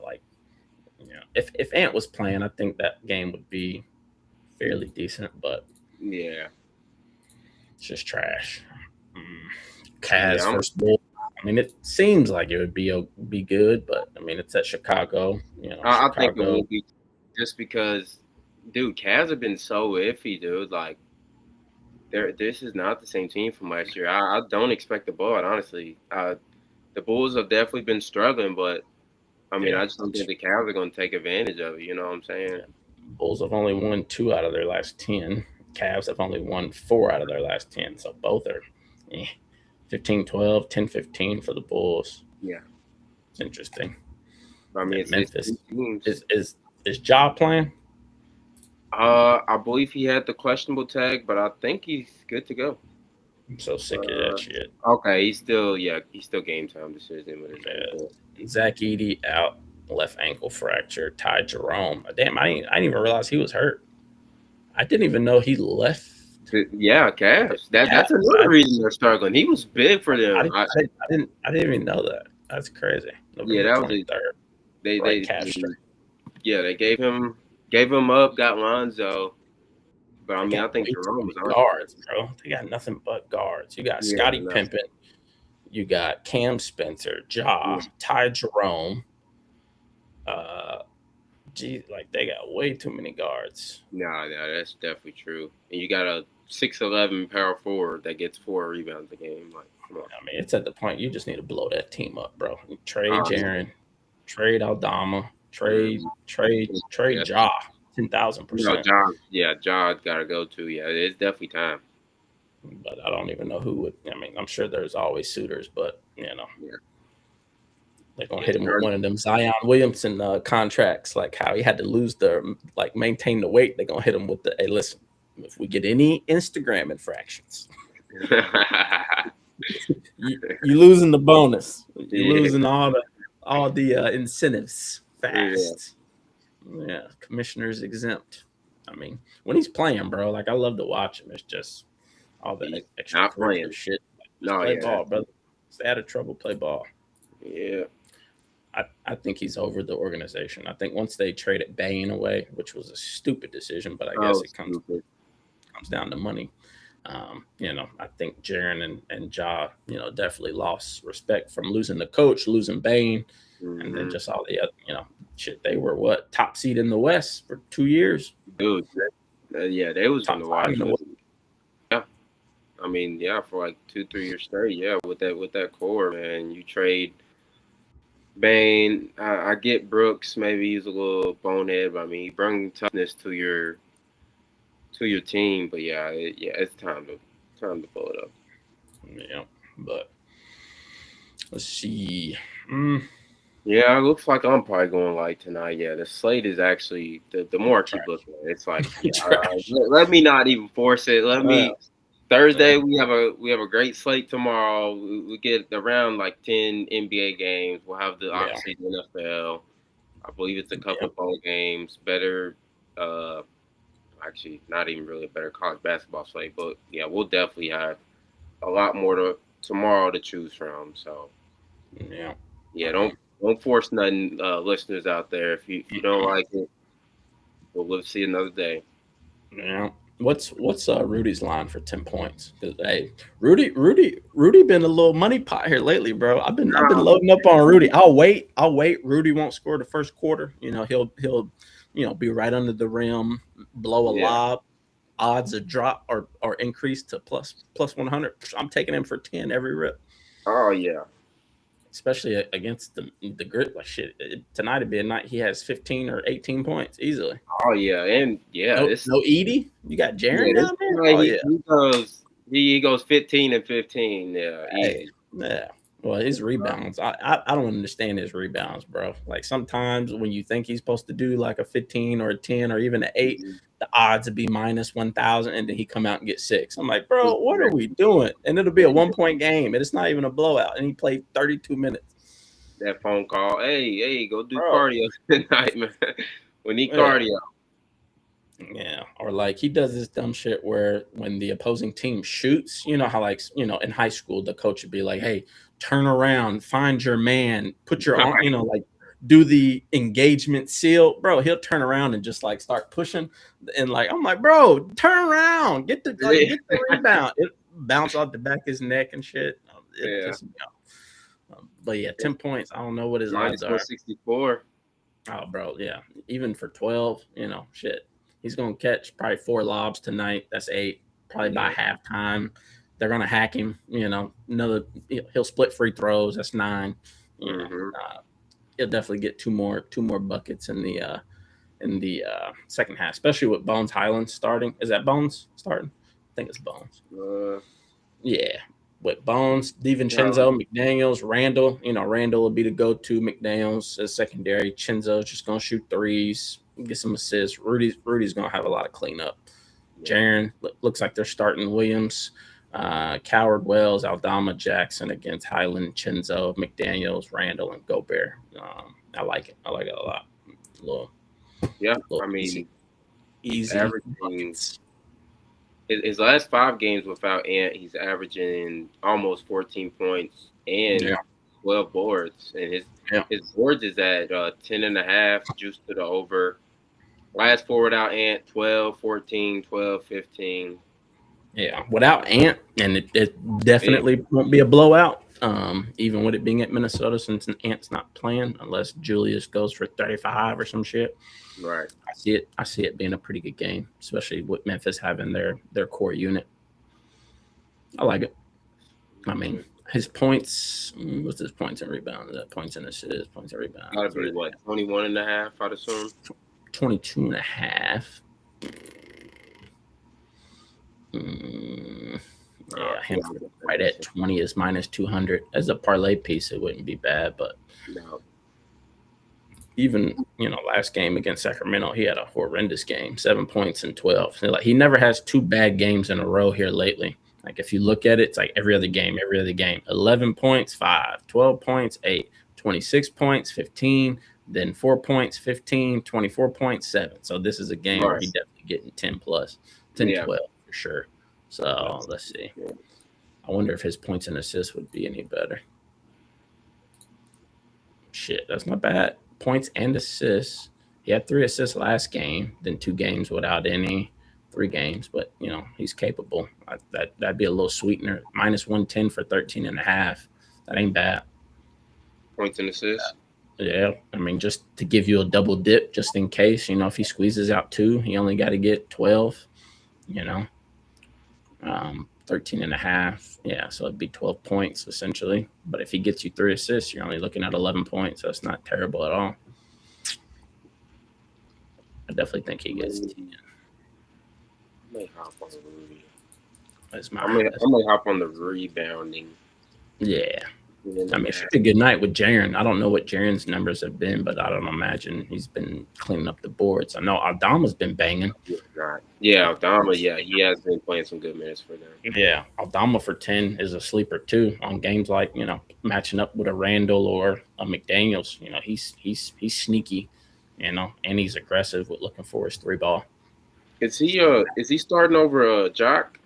if Ant was playing, I think that game would be fairly decent. But yeah, it's just trash. Cavs versus Bulls. It seems like it would be good, but it's at Chicago. I think it will be just because, dude, Cavs have been so iffy, dude. Like, this is not the same team from last year. I don't expect the Bulls, honestly. The Bulls have definitely been struggling, but I just don't think the Cavs are going to take advantage of it. You know what I'm saying? Bulls have only won 2 out of their last 10. Cavs have only won 4 out of their last 10. So both are 15-12, 10-15 for the Bulls. Yeah. It's interesting. It's Memphis. Is Ja playing? I believe he had the questionable tag, but I think he's good to go. I'm so sick of that shit. Okay, he's still game time decision with his Zach Edey out, left ankle fracture. Ty Jerome. Damn, I didn't even realize he was hurt. I didn't even know he left. Yeah, Cavs. That's another reason they're struggling. He was big for them. I didn't even know that. That's crazy. November that was 23rd. They gave him up, got Lonzo. But I think Jerome was on guards, bro. They got nothing but guards. You got Scottie Pippen, you got Cam Spencer, Ty Jerome. They got way too many guards. No, that's definitely true. And you got a 6'11" power forward that gets 4 rebounds a game. Like, come on. It's at the point you just need to blow that team up, bro. Trade Jaren, trade Aldama, trade Ja. 10,000%. Ja got to go too. Yeah, it's definitely time. But I don't even know who would. I'm sure there's always suitors, but they're gonna hit him with one of them Zion Williamson contracts, like how he had to maintain the weight. They're gonna hit him with hey, listen, if we get any Instagram infractions, you losing the bonus. You're losing all the incentives fast. Yeah, commissioner's exempt. I mean, when he's playing, bro, like I love to watch him. It's just all the not playing shit. No, play ball, brother. Stay out of trouble, play ball. Yeah. I think he's over the organization. I think once they traded Bain away, which was a stupid decision, but I guess it comes down to money. I think Jaren and Ja, definitely lost respect from losing the coach, losing Bain, and then just all the other, shit. They were top seed in the West for 2 years. Dude, yeah, they was top on the watch. Yeah, I mean, for like 2-3 years straight. Yeah, with that core, man, you trade Bain. I get Brooks. Maybe he's a little bonehead, but I mean, he brings toughness to your team. But it's time to pull it up. Yeah, but let's see. Yeah, it looks like I'm probably going light tonight. Yeah, the slate is actually the more I keep looking at it, it's like let me not even force it. Let me. Thursday we have a great slate tomorrow. We get around like 10 NBA games. We'll have obviously the NFL. I believe it's a couple bowl games. Better, actually not even really a better college basketball slate, but yeah, we'll definitely have a lot more tomorrow to choose from. So don't force nothing, listeners out there. If you don't like it, we'll see another day. Yeah. What's Rudy's line for 10 points? Because hey, Rudy been a little money pot here lately, bro. I've been loading up on Rudy. I'll wait. Rudy won't score the first quarter. He'll be right under the rim, blow a lob. Odds of drop or increase to plus 100. I'm taking him for 10 every rip. Oh yeah. Especially against the grit, like shit. Tonight would be a night he has 15 or 18 points easily. Oh yeah, and no Edie. You got Jaren down there. He goes 15 and 15. Yeah, Well, his rebounds, I don't understand his rebounds, bro. Like sometimes when you think he's supposed to do like a 15 or a 10 or even an 8, the odds would be minus 1,000, and then he come out and get 6. I'm like, bro, what are we doing? And it'll be a 1-point game, and it's not even a blowout, and he played 32 minutes. That phone call, hey, go do cardio tonight, man. We need cardio. Yeah, or like he does this dumb shit where when the opposing team shoots, how in high school the coach would be like, hey, turn around, find your man, put your arm, like do the engagement seal, bro. He'll turn around and just like start pushing, and like I'm like, bro, turn around, get the rebound. It bounce off the back of his neck and shit. But 10 points. I don't know what his odds are. 64. Oh, bro, yeah. Even for 12, shit. He's gonna catch probably 4 lobs tonight. That's 8. Probably by halftime, they're gonna hack him. He'll split free throws. That's 9. He'll definitely get two more buckets in the second half, especially with Bones Highland starting. Is that Bones starting? I think it's Bones. Yeah, with Bones, DiVincenzo, McDaniels, Randall. Randall will be the go-to. McDaniels as secondary. Chenzo's just gonna shoot threes, get some assists. Rudy's gonna have a lot of cleanup. Jaren looks like they're starting Williams, Coward, Wells, Aldama, Jackson against Highland, Chenzo, McDaniels, Randall, and Gobert. I like it. I like it a lot. Easy. Averaging his last 5 games without Ant, he's averaging almost 14 points and 12 boards, and his boards is at 10.5, juice to the over. Last 4 without Ant, 12, 14, 12, 15. Yeah, without Ant, and it definitely won't be a blowout. Even with it being at Minnesota, since Ant's not playing, unless Julius goes for 35 or some shit. Right. I see it being a pretty good game, especially with Memphis having their core unit. I like it. I mean, his points. What's his points and rebounds? Points and assists, points and rebounds. Gotta be 21.5, I'd assume. 22.5. Yeah, him right at 20 is minus 200. As a parlay piece, it wouldn't be bad, but even last game against Sacramento, he had a horrendous game, 7 points and 12. So he never has 2 bad games in a row here lately. Like if you look at it, it's like every other game. 11 points, 5, 12 points, 8, 26 points, 15, then 4 points, 15, 24.7. So this is a game where he's definitely getting 10 plus, 10, 12 for sure. So let's see. I wonder if his points and assists would be any better. Shit, that's not bad. Points and assists. He had 3 assists last game, then 2 games without any, 3 games, but he's capable. That'd be a little sweetener. Minus 110 for 13.5. That ain't bad. Points and assists. Yeah, I mean, just to give you a double dip, just in case, if he squeezes out 2, he only got to get 12. 13.5. Yeah, so it'd be 12 points essentially. But if he gets you 3 assists, you're only looking at 11 points. So it's not terrible at all. I definitely think he gets 10. I may hop on the Rudy. I may hop on the rebounding. Yeah. I mean, it should be a good night with Jaren. I don't know what Jaren's numbers have been, but I don't imagine he's been cleaning up the boards. I know Aldama's been banging. Yeah, Aldama, he has been playing some good minutes for them. Yeah, Aldama for 10 is a sleeper too on games like, matching up with a Randall or a McDaniels. He's sneaky, and he's aggressive with looking for his 3 ball. Is he starting over Jock?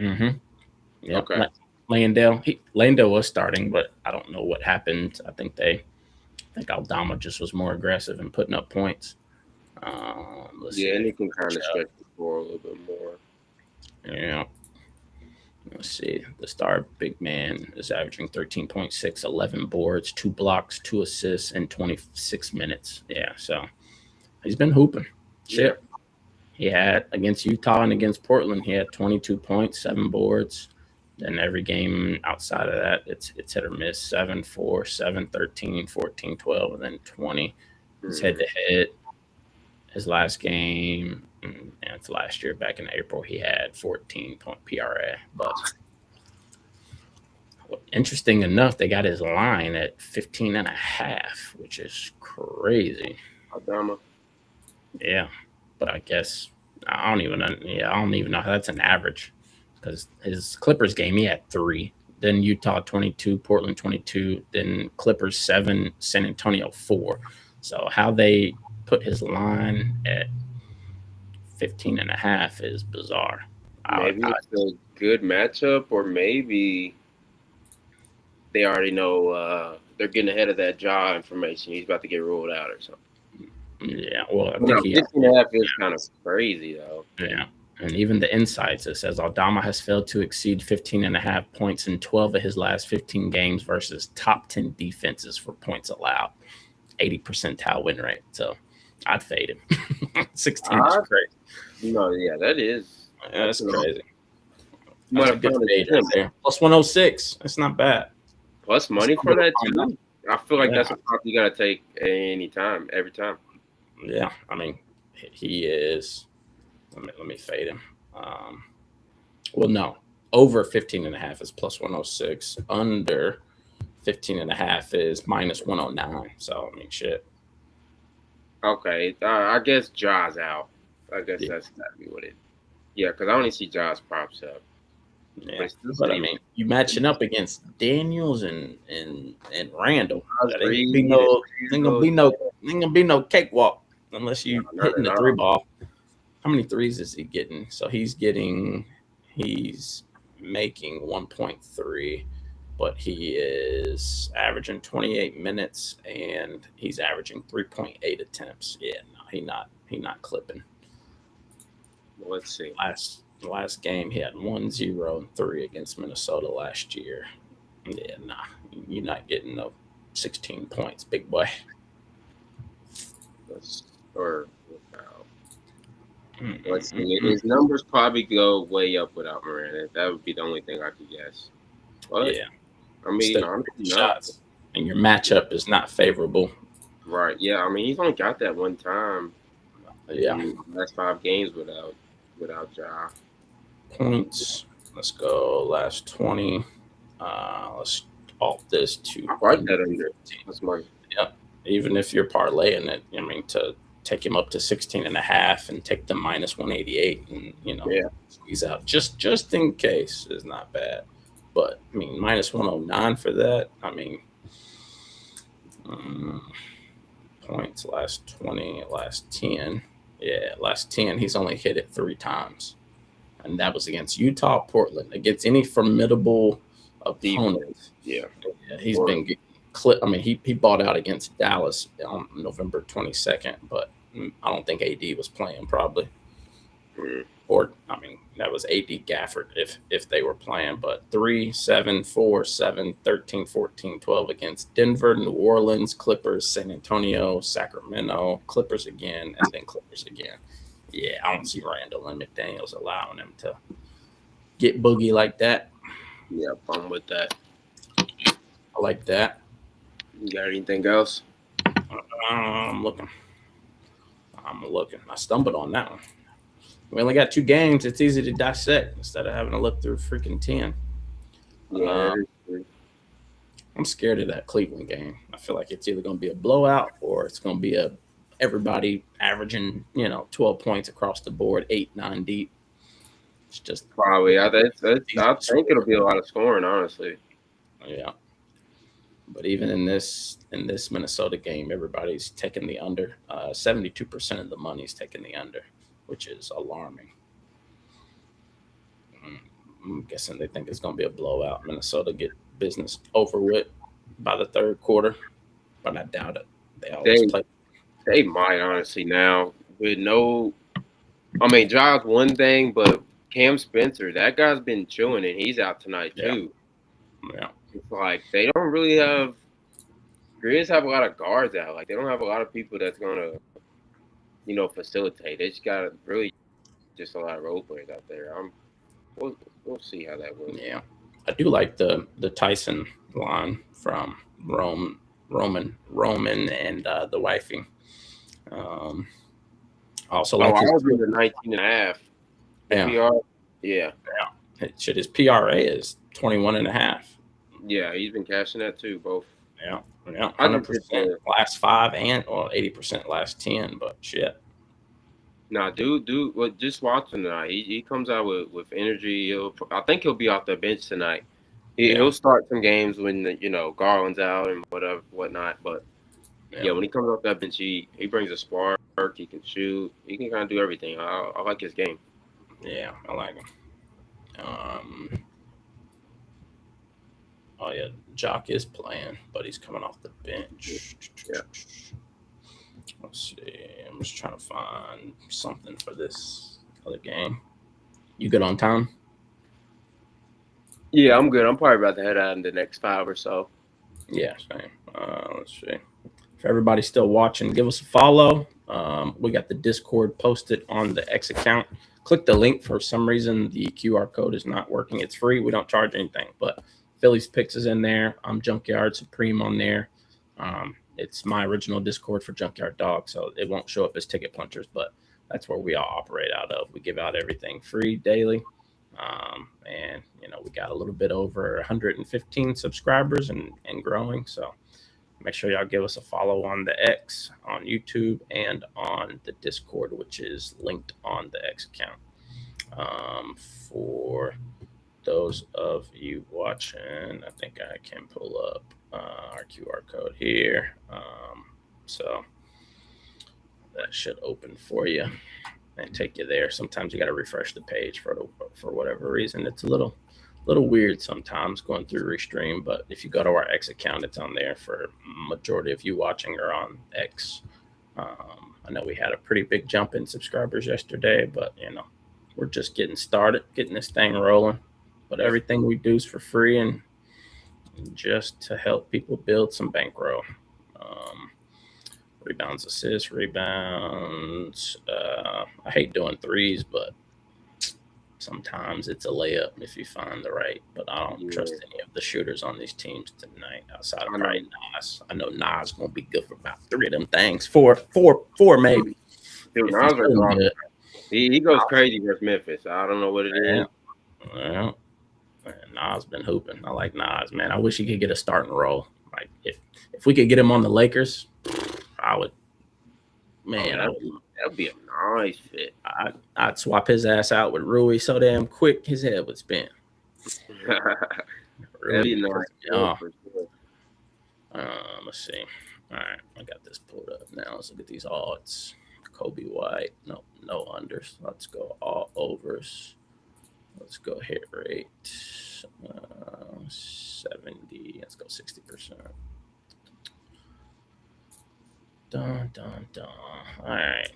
Mm-hmm. Yeah. Okay. Landale was starting, but I don't know what happened. I think Aldama just was more aggressive and putting up points. And he can kind of stretch the floor a little bit more. Yeah. Let's see. The star big man is averaging 13.6, 11 boards, 2 blocks, 2 assists in 26 minutes. Yeah, so he's been hooping. Shit. Yeah. He had against Utah and against Portland, he had 22 points, 7 boards. Then every game outside of that, it's hit or miss. 7, 4, 7, 13, 14, 12, and then 20. It's head-to-head. His last game, and it's last year, back in April, he had 14-point PRA. But interesting enough, they got his line at 15.5, which is crazy. Aldama. Yeah, but I guess I don't even know how that's an average. Because his Clippers game, he had 3. Then Utah 22, Portland 22, then Clippers 7, San Antonio 4. So how they put his line at 15.5 is bizarre. Maybe it's a good matchup, or maybe they already know they're getting ahead of that jaw information. He's about to get ruled out or something. Yeah, well, I think 15.5 is kind of crazy, though. Yeah. And even the insights, it says Aldama has failed to exceed 15.5 points in 12 of his last 15 games versus top 10 defenses for points allowed. 80 percentile win rate. So I'd fade him. 16 is crazy. That is. Yeah, that's crazy. That's a good fade right there. Plus 106. That's not bad. Plus money for that, too. I feel like that's a pop you got to take every time. Yeah, I mean, he is. Let me fade him. No, over 15.5 is plus 106. Under 15.5 is minus 109. So I mean, shit. Okay, I guess Jaws out. I guess that's gotta be what it. Yeah, because I only see Jaws props up. Yeah, but I mean, you matching up against Daniels and Randall. Ain't gonna be no cakewalk unless you hitting the 3 ball. How many 3s is he getting? So he's making 1.3, but he is averaging 28 minutes and he's averaging 3.8 attempts. Yeah, no, he not clipping. Well, let's see. Last game he had 1-0-3 against Minnesota last year. Yeah, nah, you're not getting no 16 points, big boy. Let's see. His numbers probably go way up without Miranda. That would be the only thing I could guess. But, yeah. I mean, shots. And your matchup is not favorable. Right. Yeah. I mean, he's only got that one time. Yeah. Last 5 games without Ja. Points. Let's go. Last 20. Let's alt this to. I like that under. That's money. Yep. Even if you're parlaying it, I mean, to take him up to 16.5 and take the minus 188 and, squeeze out just in case is not bad. But, I mean, minus 109 for that, I mean, points, last 20, last 10. Yeah, last 10, he's only hit it 3 times. And that was against Utah, Portland, against any formidable opponent. Yeah, he's been clipped. I mean, he bought out against Dallas on November 22nd, but I don't think AD was playing probably. Or, I mean, that was AD Gafford if they were playing. But 3, 7, 4, 7, 13, 14, 12 against Denver, New Orleans, Clippers, San Antonio, Sacramento, Clippers again, and then Clippers again. Yeah, I don't see Randall and McDaniels allowing him to get boogie like that. Yeah, I'm with that. I like that. You got anything else? I'm looking. I stumbled on that one. We only got 2 games. It's easy to dissect instead of having to look through freaking 10. Yeah, I'm scared of that Cleveland game. I feel like it's either going to be a blowout or it's going to be everybody averaging, 12 points across the board, 8, 9 deep. It's just probably. I think it'll be a lot of scoring, honestly. Yeah. But even in this Minnesota game, everybody's taking the under. 72% of the money's taking the under, which is alarming. I'm guessing they think it's going to be a blowout. Minnesota get business over with by the third quarter, but I doubt it. They always play. They might, honestly, now. With Giles one thing, but Cam Spencer, that guy's been chilling, and he's out tonight, too. Yeah. It's like they don't really have – Grizz have a lot of guards out. Like, they don't have a lot of people that's going to, facilitate. They just got really just a lot of role players out there. We'll see how that works. Yeah. I do like the Tyson line from Roman and the wifey. Also like I was with a 19.5. Yeah. Yeah. His PRA is 21.5. Yeah, he's been cashing that too, both. Yeah. 100% last 5 and 80% last 10, but shit. Nah, dude, just watch him tonight. He comes out with energy. I think he'll be off the bench tonight. He'll start some games when Garland's out and whatnot. But when he comes off that bench, he brings a spark. He can shoot. He can kind of do everything. I like his game. Yeah, I like him. Jock is playing, but he's coming off the bench. Yeah. Let's see. I'm just trying to find something for this other game. You good on time? Yeah, I'm good. I'm probably about to head out in the next 5 or so. Yeah, same. Let's see. For everybody still watching, give us a follow. We got the Discord posted on the X account. Click the link. For some reason, the QR code is not working. It's free. We don't charge anything, but Phillies Picks is in there. I'm Junkyard Supreme on there. It's my original Discord for Junkyard Dog, so it won't show up as Ticket Punchers, but that's where we all operate out of. We give out everything free daily. And we got a little bit over 115 subscribers and growing. So make sure y'all give us a follow on the X, on YouTube, and on the Discord, which is linked on the X account. For those of you watching, I think I can pull up our QR code here. So that should open for you and take you there. Sometimes you got to refresh the page for whatever reason. It's a little weird sometimes going through Restream, but if you go to our X account, it's on there for majority of you watching are on X. I know we had a pretty big jump in subscribers yesterday, but we're just getting started, getting this thing rolling. But everything we do is for free and just to help people build some bankroll. Rebounds, assists, rebounds. I hate doing threes, but sometimes it's a layup if you find the right. But I don't trust any of the shooters on these teams tonight outside of probably Nas. I know Nas going to be good for about 3 of them things. Four maybe. Dude, Nas are good. He goes crazy versus Memphis. I don't know what it is. Well, Nas been hooping. I like Nas, man. I wish he could get a starting role. Like if we could get him on the Lakers, I would. Man, that'd be a nice fit. I'd swap his ass out with Rui so damn quick his head would spin. That'd be nice. Let's see. All right, I got this pulled up now. Let's look at these odds. Kobe White, no unders. Let's go all overs. Let's go hit rate. 70. Let's go 60%. Dun. All right.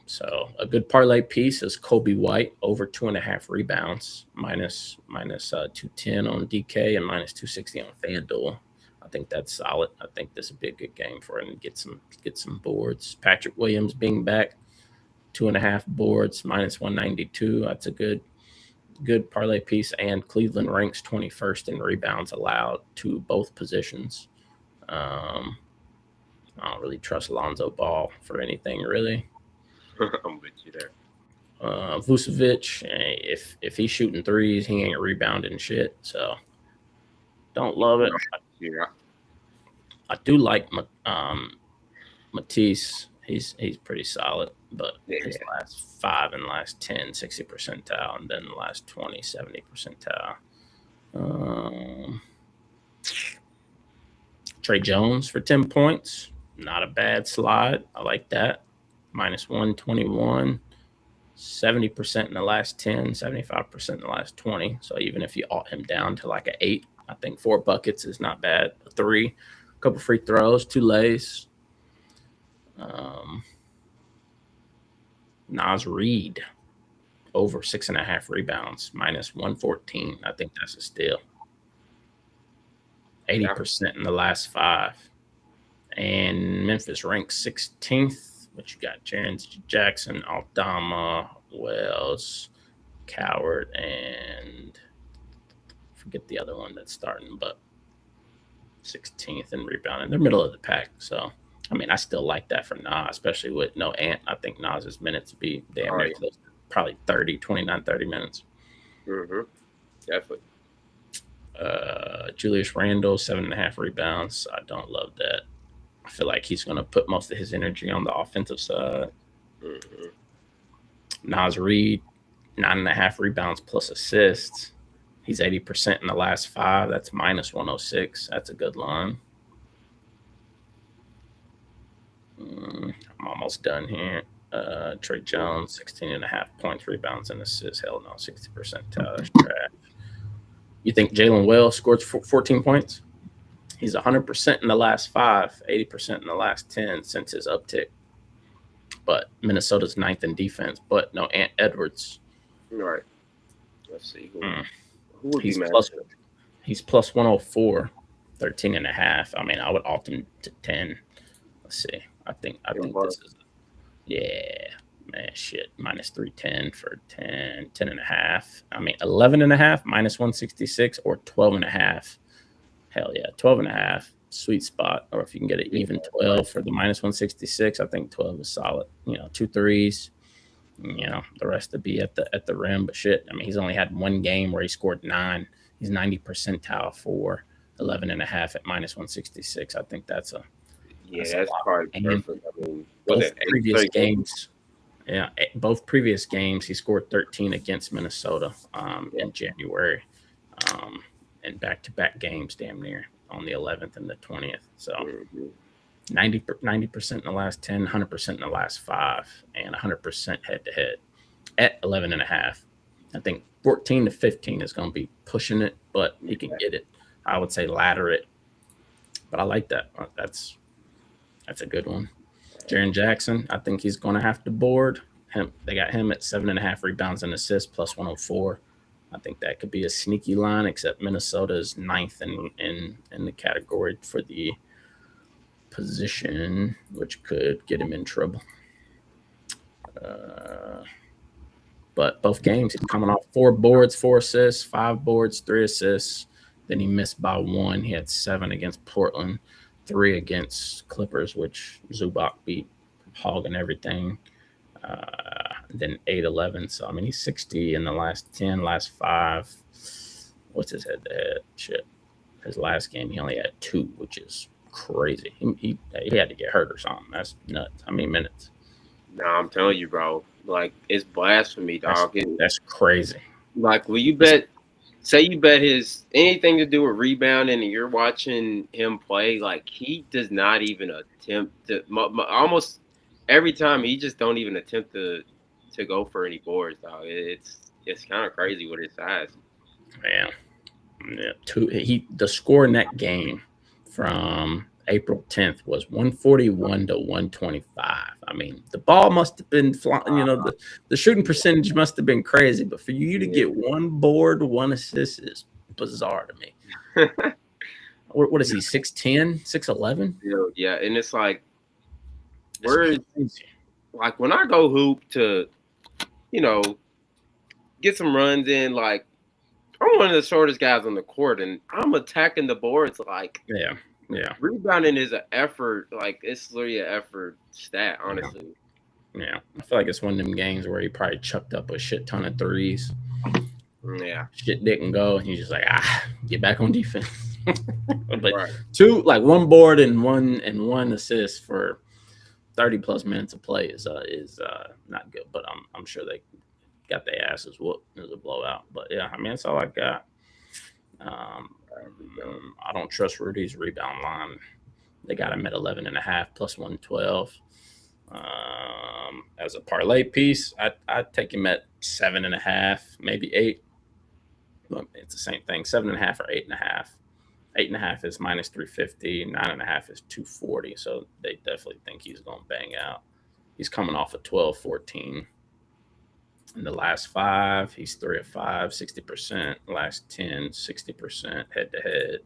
So a good parlay piece is Kobe White over 2.5 rebounds, minus 210 on DK and minus 260 on FanDuel. I think that's solid. I think this would be a good game for him to get some boards. Patrick Williams being back, 2.5 boards, minus 192. That's a good parlay piece. And Cleveland ranks 21st in rebounds allowed to both positions. I don't really trust Lonzo Ball for anything, really. I'm with you there. Vucevic, if he's shooting threes, he ain't rebounding shit. So don't love it. Yeah. I do like Matisse. He's pretty solid, but his last 5 and last 10, 60 percentile, and then the last 20, 70 percentile. Trey Jones for 10 points. Not a bad slide. I like that. Minus 121, 70% in the last 10, 75% in the last 20. So even if you alt him down to like an 8, I think 4 buckets is not bad. A 3, a couple free throws, 2 lays. Naz Reid over 6.5 rebounds, minus 114. I think that's a steal. 80% in the last 5. And Memphis ranks 16th. But you got Jaren Jackson, Aldama, Wells, Coward, and forget the other one that's starting, but 16th in rebounding. They're middle of the pack. So, I mean, I still like that for Nas, especially with no Ant. I think Nas's minutes would be damn near close to probably 29, 30 minutes. Mm-hmm. Definitely. Julius Randle, 7.5 rebounds. I don't love that. I feel like he's going to put most of his energy on the offensive side. Mm-hmm. Naz Reid, 9.5 rebounds plus assists. He's 80% in the last 5. That's minus 106. That's a good line. I'm almost done here. Trey Jones, 16.5 points, rebounds, and assists. Hell no, 60%. That's trash. You think Jalen Wells scored 14 points? He's 100% in the last 5, 80% in the last 10 since his uptick. But Minnesota's 9th in defense, but no Ant Edwards. All right. Let's see. Who would he's be he's plus 104, 13.5. I mean, I would alt him to 10. Let's see. I think this is shit. Minus 310 for 10.5. I mean, 11.5, minus 166, or 12.5. Hell yeah, 12.5, sweet spot. Or if you can get it even 12 for the minus 166, I think 12 is solid. 2 threes. The rest to be at the rim. But shit, I mean, he's only had one game where he scored 9. He's 90 percentile for 11.5 at minus 166. I think that's probably perfect. I mean, both previous games he scored 13 against Minnesota in January. And back-to-back games damn near on the 11th and the 20th. So 90% in the last 10, 100% in the last 5, and 100% head-to-head at 11.5. I think 14 to 15 is going to be pushing it, but he can get it. I would say ladder it. But I like that. That's a good one. Jaren Jackson, I think he's going to have to board him. They got him at 7.5 rebounds and assists plus 104. I think that could be a sneaky line, except Minnesota's 9th in the category for the position, which could get him in trouble. But both games, he's coming off 4 boards, 4 assists, 5 boards, 3 assists. Then he missed by 1. He had 7 against Portland, 3 against Clippers, which Zubac beat, hogging everything. Then 8-11. So, I mean, he's 60 in the last 10, last 5. What's his head-to-head? Shit. His last game, he only had 2, which is crazy. He had to get hurt or something. That's nuts. How many minutes? Nah, I'm telling you, bro. Like, it's blasphemy, dog. That's crazy. Like, will you bet say you bet his anything to do with rebounding, and you're watching him play, like he does not even attempt to. Almost every time, he just don't even attempt to go for any boards. Dog. It's kind of crazy with his size. Man, yeah. The score in that game from April 10th was 141 to 125. I mean, the ball must have been flying. You know, the shooting percentage must have been crazy. But for you to get one board, one assist is bizarre to me. What is he? 6'10", 6'11"? Yeah, and it's like, like when I go hoop to, you know, get some runs in, like I'm one of the shortest guys on the court, and I'm attacking the boards like yeah. Rebounding is an effort, like it's literally an effort stat, honestly. Yeah. I feel like it's one of them games where he probably chucked up a shit ton of threes. Yeah. Shit didn't go, and he's just like, get back on defense. But right. one board and one assist for 30 plus minutes of play is not good. But I'm sure they got their asses whooped. It was a blowout. But yeah, I mean, that's all I got. I don't trust Rudy's rebound line. They got him at 11.5 plus 112. As a parlay piece, I'd take him at 7.5, maybe 8. Look, it's the same thing, 7.5 or 8.5. 8.5 is minus 350. 9.5 is 240. So they definitely think he's going to bang out. He's coming off a 12-14. In the last 5, he's 3 of 5, 60%. Last 10, 60% head to head.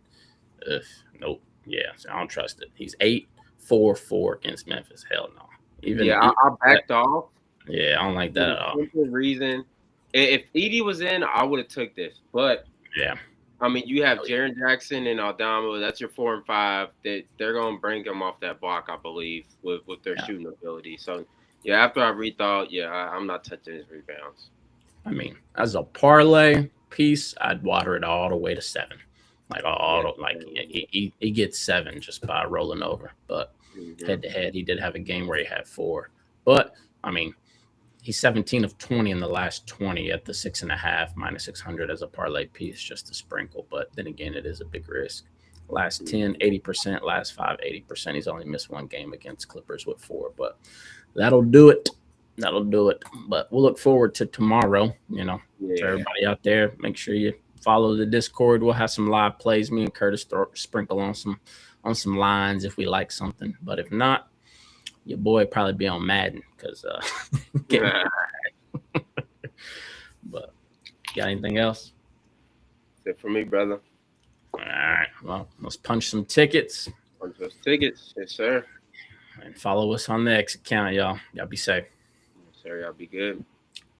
Nope. Yeah, so I don't trust it. He's 8-4-4 against Memphis. Hell no. I backed off. Yeah, I don't like that at all. Simple reason. If Edie was in, I would have took this. But yeah, I mean, you have Jaren Jackson and Aldama. That's your 4 and 5. That they're going to bring him off that block, I believe, with their shooting ability. So. Yeah, after I rethought, I'm not touching his rebounds. I mean, as a parlay piece, I'd water it all the way to 7. He gets 7 just by rolling over. But head to head, he did have a game where he had 4. But I mean, he's 17 of 20 in the last 20 at the 6.5 minus 600 as a parlay piece, just to sprinkle. But then again, it is a big risk. Last 10, 80%. Last 5, 80%. He's only missed one game against Clippers with 4, but. That'll do it. But we'll look forward to tomorrow. You know, to everybody out there, make sure you follow the Discord. We'll have some live plays. Me and Curtis sprinkle on some lines if we like something. But if not, your boy probably be on Madden because. But got anything else? That's it for me, brother. All right. Well, let's punch some tickets. Punch those tickets, yes, sir. And follow us on the X account, y'all. Y'all be safe. Yes, sir. Y'all be good.